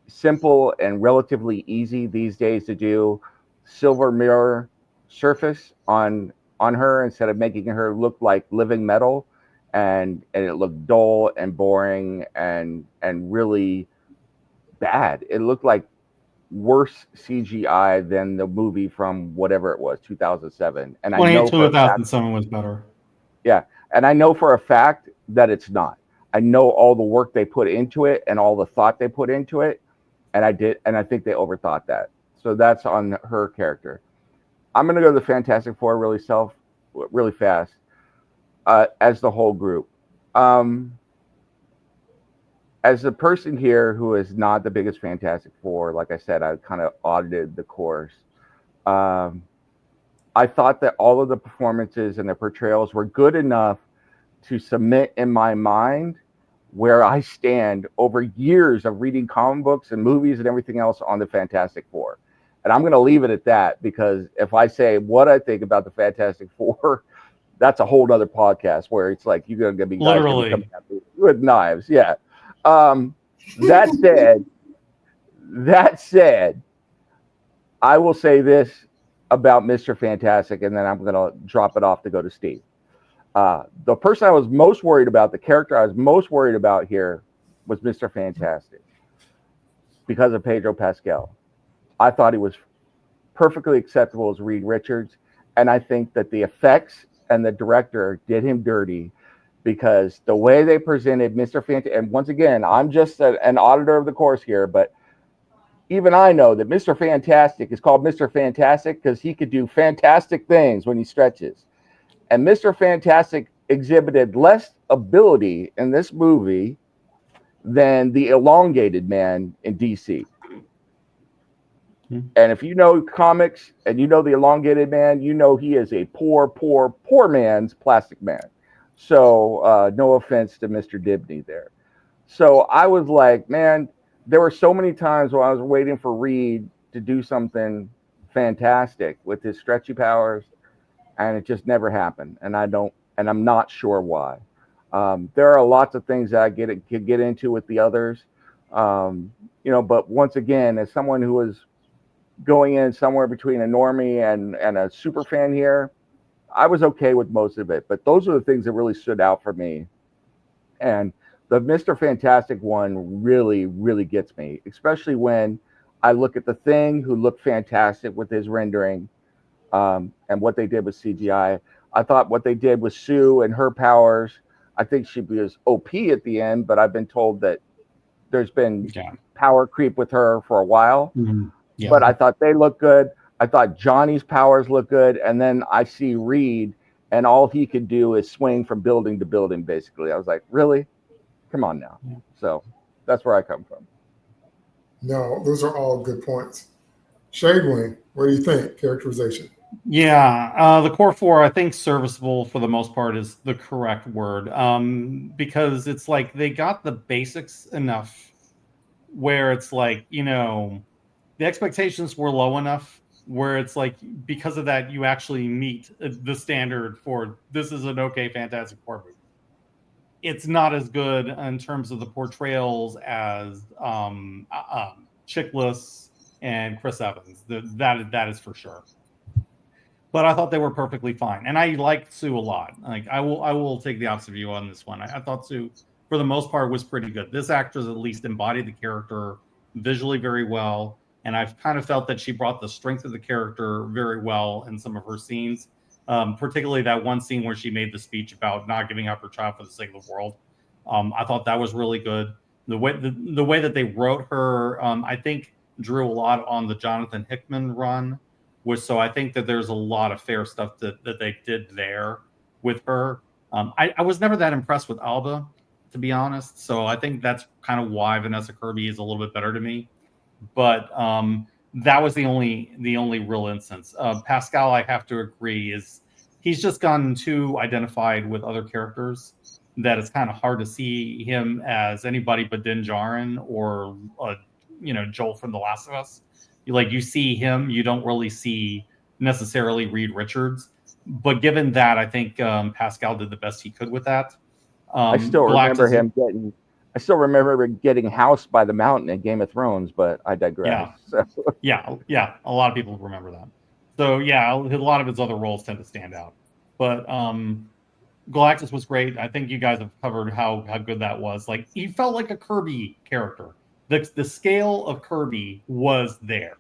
simple and relatively easy these days to do silver mirror surface on her instead of making her look like living metal. And it looked dull and boring and really bad. It looked like worse CGI than the movie from whatever it was, 2007. And I know 2007 was better. Yeah, and I know for a fact that it's not. I know all the work they put into it and all the thought they put into it, and I think they overthought that. So that's on her character. I'm gonna go to the Fantastic Four really fast. As the whole group. As a person here who is not the biggest Fantastic Four, like I said, I kind of audited the course. I thought that all of the performances and the portrayals were good enough to cement in my mind where I stand over years of reading comic books and movies and everything else on the Fantastic Four. And I'm going to leave it at that, because if I say what I think about the Fantastic Four, that's a whole other podcast where it's like you're going to be guys literally coming at me with knives. Yeah. That said, I will say this about Mr. Fantastic, and then I'm going to drop it off to go to Steve. The person I was most worried about, the character I was most worried about here was Mr. Fantastic because of Pedro Pascal. I thought he was perfectly acceptable as Reed Richards, and I think that the effects and the director did him dirty, because the way they presented Mr. Fantastic, and once again, I'm just an auditor of the course here, but even I know that Mr. Fantastic is called Mr. Fantastic because he could do fantastic things when he stretches. And Mr. Fantastic exhibited less ability in this movie than the elongated man in DC. And if you know comics and you know the Elongated Man, you know he is a poor man's Plastic Man. So no offense to Mr. Dibney there. So I was like, man, there were so many times when I was waiting for Reed to do something fantastic with his stretchy powers, and it just never happened. And I'm not sure why. There are lots of things that I could get into with the others, but once again, as someone who is going in somewhere between a normie and a super fan here, I was okay with most of it. But those are the things that really stood out for me. And the Mr. Fantastic one really, really gets me, especially when I look at the Thing, who looked fantastic with his rendering, and what they did with CGI. I thought what they did with Sue and her powers, I think she was OP at the end, but I've been told that there's been power creep with her for a while. Yeah. But I thought they looked good. I thought Johnny's powers looked good. And then I see Reed, and all he could do is swing from building to building, basically. I was like, really? Come on now. Yeah. So that's where I come from. No, those are all good points. Shadewing, what do you think? Characterization. Yeah, the core four, I think serviceable for the most part is the correct word, because it's like they got the basics enough where it's like, the expectations were low enough where it's like, because of that, you actually meet the standard for this is an okay Fantastic Four movie. It's not as good in terms of the portrayals as Chiklis and Chris Evans. That is for sure. But I thought they were perfectly fine, and I liked Sue a lot. Like I will take the opposite view on this one. I thought Sue, for the most part, was pretty good. This actress at least embodied the character visually very well, and I've kind of felt that she brought the strength of the character very well in some of her scenes, particularly that one scene where she made the speech about not giving up her child for the sake of the world. I thought that was really good. The way that they wrote her, I think, drew a lot on the Jonathan Hickman run. So I think that there's a lot of fair stuff that they did there with her. I was never that impressed with Alba, to be honest. So I think that's kind of why Vanessa Kirby is a little bit better to me. But that was the only real instance. Pascal, I have to agree, he's just gotten too identified with other characters that it's kind of hard to see him as anybody but Din Djarin or Joel from The Last of Us. You see him, you don't really see necessarily Reed Richards. But given that, I think Pascal did the best he could with that. I still remember getting housed by the mountain in Game of Thrones, but I digress. Yeah. A lot of people remember that. So yeah, a lot of his other roles tend to stand out. But Galactus was great. I think you guys have covered how good that was. Like, he felt like a Kirby character. The scale of Kirby was there.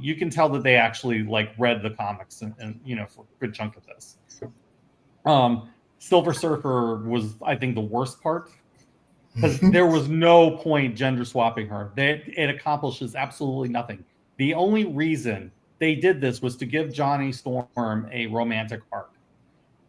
You can tell that they actually read the comics and for a good chunk of this. Silver Surfer was, I think, the worst part, because there was no point gender swapping her. It accomplishes absolutely nothing. The only reason they did this was to give Johnny Storm a romantic arc.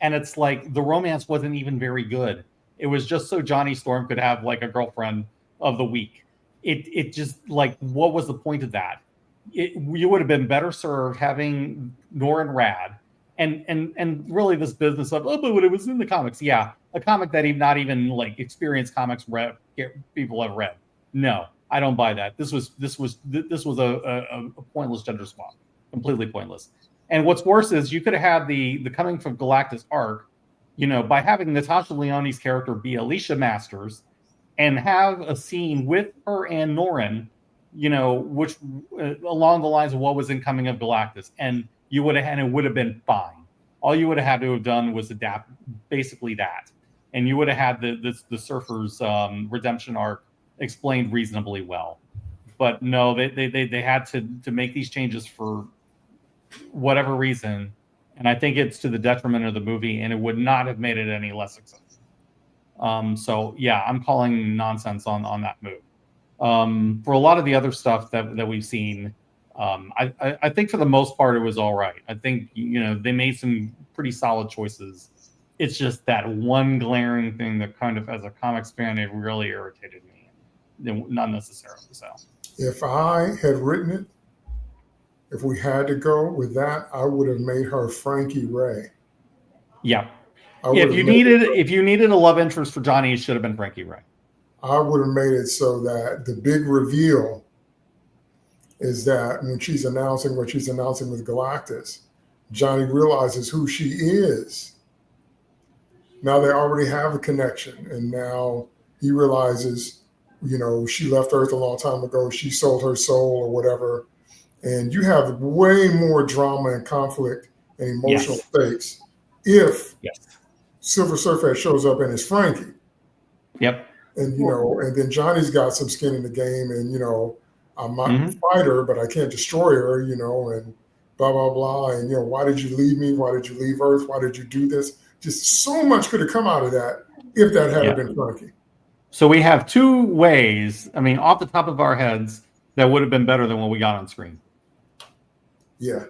And it's like the romance wasn't even very good. It was just so Johnny Storm could have a girlfriend of the week. It just what was the point of that? You would have been better served having Norrin Rad and really this business of, but it was in the comics. Yeah, a comic that not even experienced comics people have read. No, I don't buy that. This was a pointless gender swap, completely pointless. And what's worse is you could have had the Coming from Galactus arc, by having Natasha Lyonne's character be Alicia Masters, and have a scene with her and Norrin, which along the lines of what was in Coming of Galactus, and it would have been fine. All you would have had to have done was adapt basically that, and you would have had the Surfer's redemption arc explained reasonably well. But no, they had to make these changes for whatever reason, and I think it's to the detriment of the movie, and it would not have made it any less successful. So yeah, I'm calling nonsense on that move. For a lot of the other stuff that we've seen, I think for the most part it was all right. I think they made some pretty solid choices. It's just that one glaring thing that kind of, as a comics fan, it really irritated me. Not necessarily so. If I had written it, if we had to go with that, I would have made her Frankie Ray. Yeah. I would If have you made needed a love interest for Johnny, it should have been Frankie Ray. I would have made it so that the big reveal is that when she's announcing what she's announcing with Galactus, Johnny realizes who she is. Now they already have a connection, and now he realizes, she left Earth a long time ago. She sold her soul or whatever, and you have way more drama and conflict and emotional stakes if Silver Surfer shows up and it's Frankie. Yep. And and then Johnny's got some skin in the game, and I'm not a fighter, but I can't destroy her, and blah blah blah, and why did you leave me? Why did you leave Earth? Why did you do this? Just so much could have come out of that if that had been Frankie. So we have two ways, off the top of our heads, that would have been better than what we got on screen. Yeah.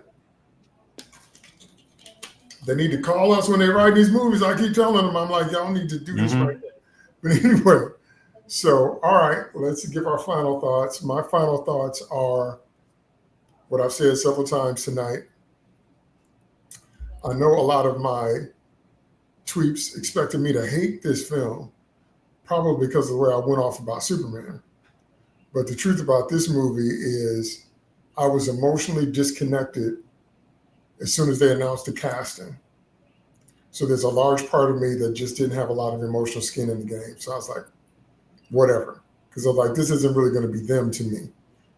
They need to call us when they write these movies. I keep telling them, I'm like, y'all need to do this right now. But anyway, so, all right, let's give our final thoughts. My final thoughts are what I've said several times tonight. I know a lot of my tweets expected me to hate this film, probably because of the way I went off about Superman. But the truth about this movie is I was emotionally disconnected as soon as they announced the casting. So there's a large part of me that just didn't have a lot of emotional skin in the game. So I was like, whatever. Because I was like, this isn't really going to be them to me.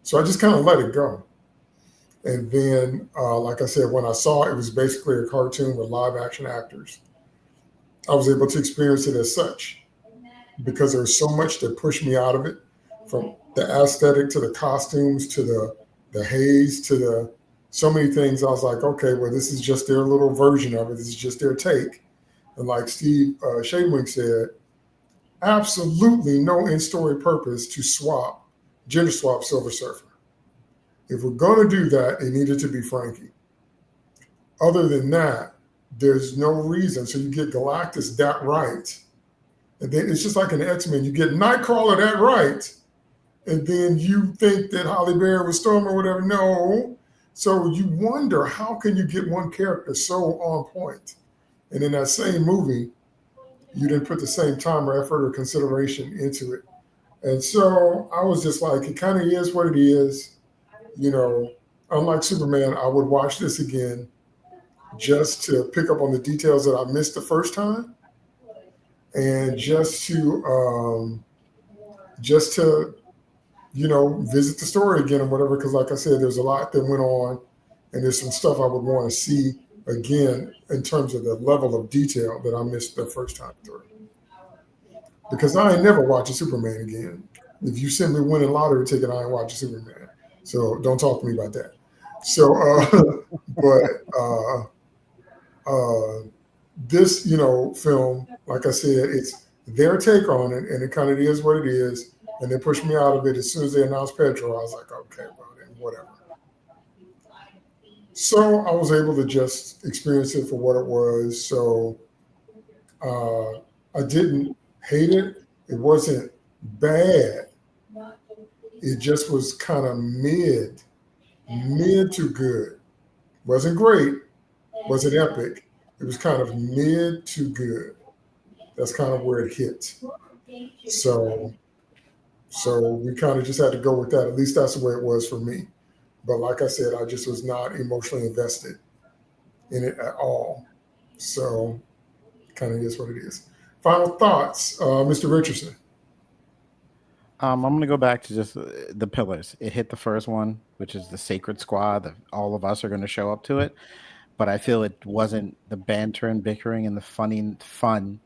So I just kind of let it go. And then, like I said, when I saw it was basically a cartoon with live action actors, I was able to experience it as such because there was so much that pushed me out of it, from the aesthetic to the costumes to the haze to the so many things. I was like, okay, well, this is just their little version of it. This is just their take. And like Steve Shadewing said, absolutely no in-story purpose to gender swap Silver Surfer. If we're going to do that, it needed to be Frankie. Other than that, there's no reason. So you get Galactus that right. And then it's just like an X-Men. You get Nightcrawler that right. And then you think that Halle Berry was Storm or whatever. No. So you wonder, how can you get one character so on point? And in that same movie, you didn't put the same time or effort or consideration into it. And so I was just like, it kind of is what it is. Unlike Superman, I would watch this again just to pick up on the details that I missed the first time. And just to visit the story again or whatever, because like I said, there's a lot that went on, and there's some stuff I would want to see again in terms of the level of detail that I missed the first time through. Because I ain't never watching Superman again. If you send me winning lottery ticket, I ain't watching Superman. So don't talk to me about that. So, this, film, like I said, it's their take on it, and it kind of is what it is. And they pushed me out of it as soon as they announced Pedro. I was like, okay, well, then whatever. So I was able to just experience it for what it was. So I didn't hate it. It wasn't bad. It just was kind of mid to good. Wasn't great. Wasn't epic. It was kind of mid to good. That's kind of where it hit. So we kind of just had to go with that. At least that's the way it was for me. But like I said, I just was not emotionally invested in it at all. So kind of is what it is. Final thoughts, Mr. Richardson. I'm going to go back to just the pillars. It hit the first one, which is the Sacred Squad. All of us are going to show up to it. But I feel it wasn't the banter and bickering and the fun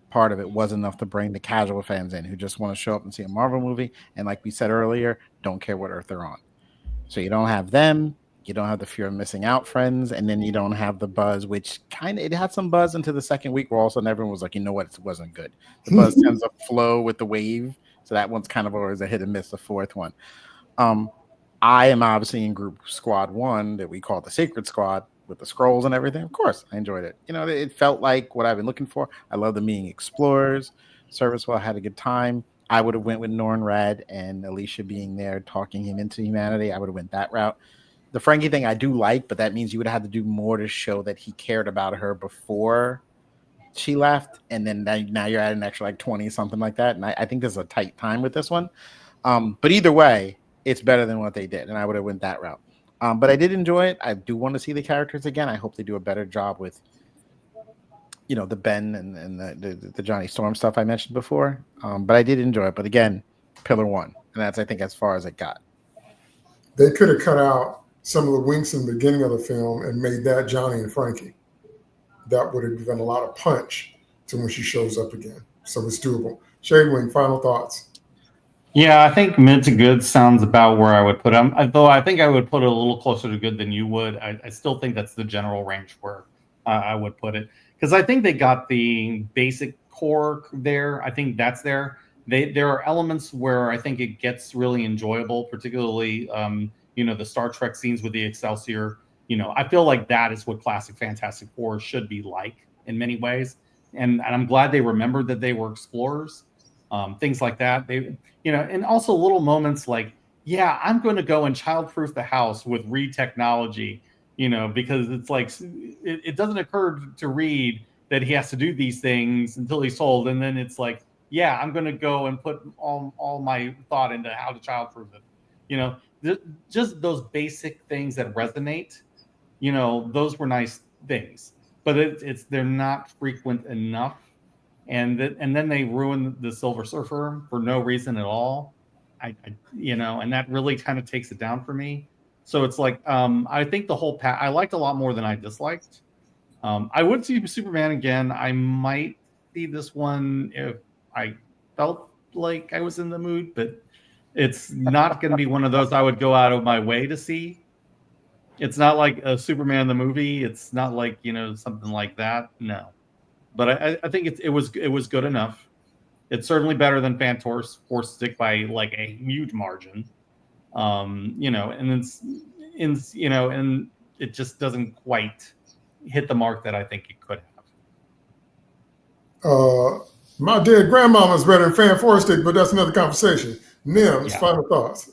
part of it wasn't enough to bring the casual fans in who just want to show up and see a Marvel movie. And like we said earlier, don't care what Earth they're on. So you don't have them. You don't have the fear of missing out friends. And then you don't have the buzz, which it had some buzz into the second week where all of a sudden everyone was like, you know what? It wasn't good. The buzz tends to flow with the wave. So that one's kind of always a hit and miss, the fourth one. I am obviously in group squad 1 that we call the Sacred Squad with the scrolls and everything. Of course, I enjoyed it. It felt like what I've been looking for. I love them being explorers. Servicewell had a good time. I would have went with Norrin Radd and Alicia being there, talking him into humanity. I would have went that route. The Frankie thing I do like, but that means you would have to do more to show that he cared about her before she left, and then now you're at an extra like 20, something like that. And I think there's a tight time with this one. But either way, it's better than what they did, and I would have went that route. But I did enjoy it. I do want to see the characters again. I hope they do a better job with, the Ben and the Johnny Storm stuff I mentioned before. But I did enjoy it. But again, Pillar 1, and that's I think as far as it got. They could have cut out some of the winks in the beginning of the film and made that Johnny and Frankie. That would have given a lot of punch to when she shows up again. So it's doable. Shadewing, final thoughts. Yeah, I think mid to good sounds about where I would put them. Though I think I would put it a little closer to good than you would. I still think that's the general range where I would put it. Because I think they got the basic core there. I think that's there. There are elements where I think it gets really enjoyable, particularly the Star Trek scenes with the Excelsior. I feel like that is what classic Fantastic Four should be like in many ways. And I'm glad they remembered that they were explorers. Things like that. And also little moments like, yeah, I'm going to go and childproof the house with Reed technology, because it's like, it doesn't occur to Reed that he has to do these things until he's told. And then it's like, yeah, I'm going to go and put all my thought into how to childproof it. Just those basic things that resonate, those were nice things, but they're not frequent enough. And then they ruin the Silver Surfer for no reason at all. And that really kind of takes it down for me. So it's like, I think the whole I liked a lot more than I disliked. I would see Superman again. I might see this one if I felt like I was in the mood, but it's not going to be one of those I would go out of my way to see. It's not like a Superman the movie. It's not like, something like that. No. But I think it was good enough. It's certainly better than Fantastic by like a huge margin. And it just doesn't quite hit the mark that I think it could have. My dead grandmama's better than Fantastic, but that's another conversation. Nims, Yeah. final thoughts.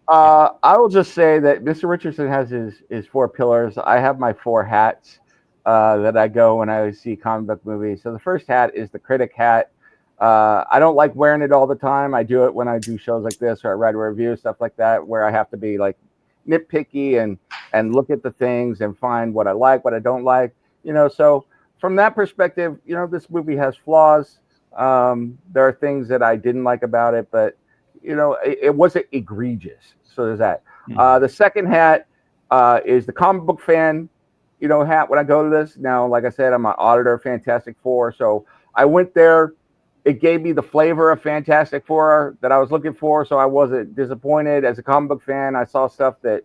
I will just say that Mr. Richardson has his 4 pillars. I have my 4 hats that I go when I see comic book movies. So the first hat is the critic hat. I don't like wearing it all the time. I do it when I do shows like this or I write a review, stuff like that, where I have to be like nitpicky and look at the things and find what I like, what I don't like. So from that perspective, this movie has flaws. There are things that I didn't like about it, but it wasn't egregious. So there's that. The second hat is the comic book fan, hat when I go to this. Now, like I said, I'm an auditor of Fantastic Four. So I went there. It gave me the flavor of Fantastic Four that I was looking for. So I wasn't disappointed. As a comic book fan, I saw stuff that,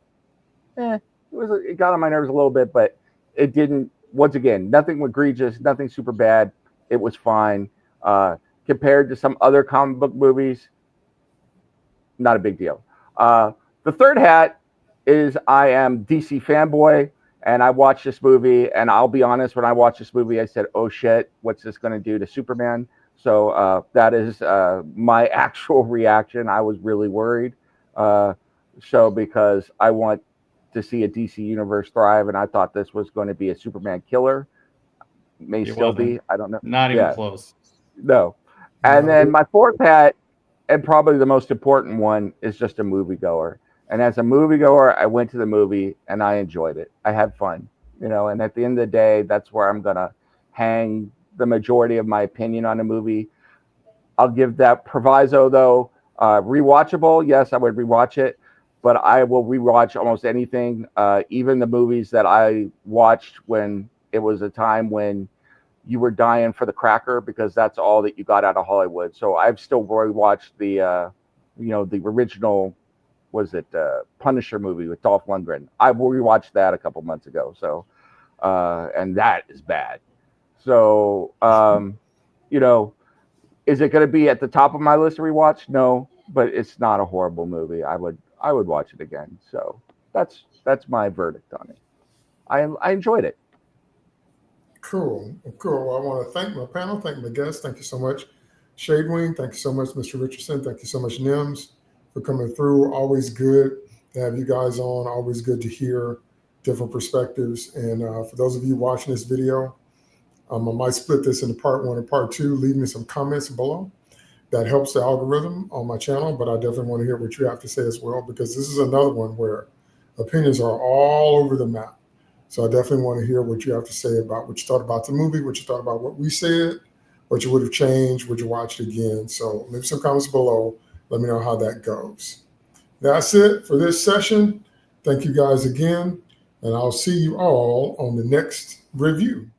it got on my nerves a little bit, but it didn't, once again, nothing egregious, nothing super bad. It was fine. Compared to some other comic book movies, not a big deal. The third hat is I am DC fanboy, and I watched this movie, and I'll be honest, when I watched this movie, I said, oh shit, what's this going to do to Superman? So that is my actual reaction. I was really worried. Because I want to see a DC universe thrive, and I thought this was going to be a Superman killer. May It still wasn't. be. I don't know. Not even close. No. And then my fourth hat, and probably the most important one, is just a moviegoer. And as a moviegoer, I went to the movie and I enjoyed it. I had fun, and at the end of the day, that's where I'm going to hang the majority of my opinion on a movie. I'll give that proviso, though. Rewatchable, yes, I would rewatch it, but I will rewatch almost anything, even the movies that I watched when it was a time when you were dying for the cracker, because that's all that you got out of Hollywood. So I've still rewatched the original, Punisher movie with Dolph Lundgren. I rewatched that a couple months ago. So, and that is bad. So, is it going to be at the top of my list to rewatch? No, but it's not a horrible movie. I would watch it again. So that's my verdict on it. I enjoyed it. Cool. I want to thank my panel. Thank my guests. Thank you so much, Shadewing. Thank you so much, Mr. Richardson. Thank you so much, Nims, for coming through. Always good to have you guys on. Always good to hear different perspectives. And for those of you watching this video, I might split this into part 1 and part 2. Leave me some comments below. That helps the algorithm on my channel, but I definitely want to hear what you have to say as well, because this is another one where opinions are all over the map. So I definitely want to hear what you have to say about what you thought about the movie, what you thought about what we said, what you would have changed, would you watch it again? So leave some comments below. Let me know how that goes. That's it for this session. Thank you guys again, and I'll see you all on the next review.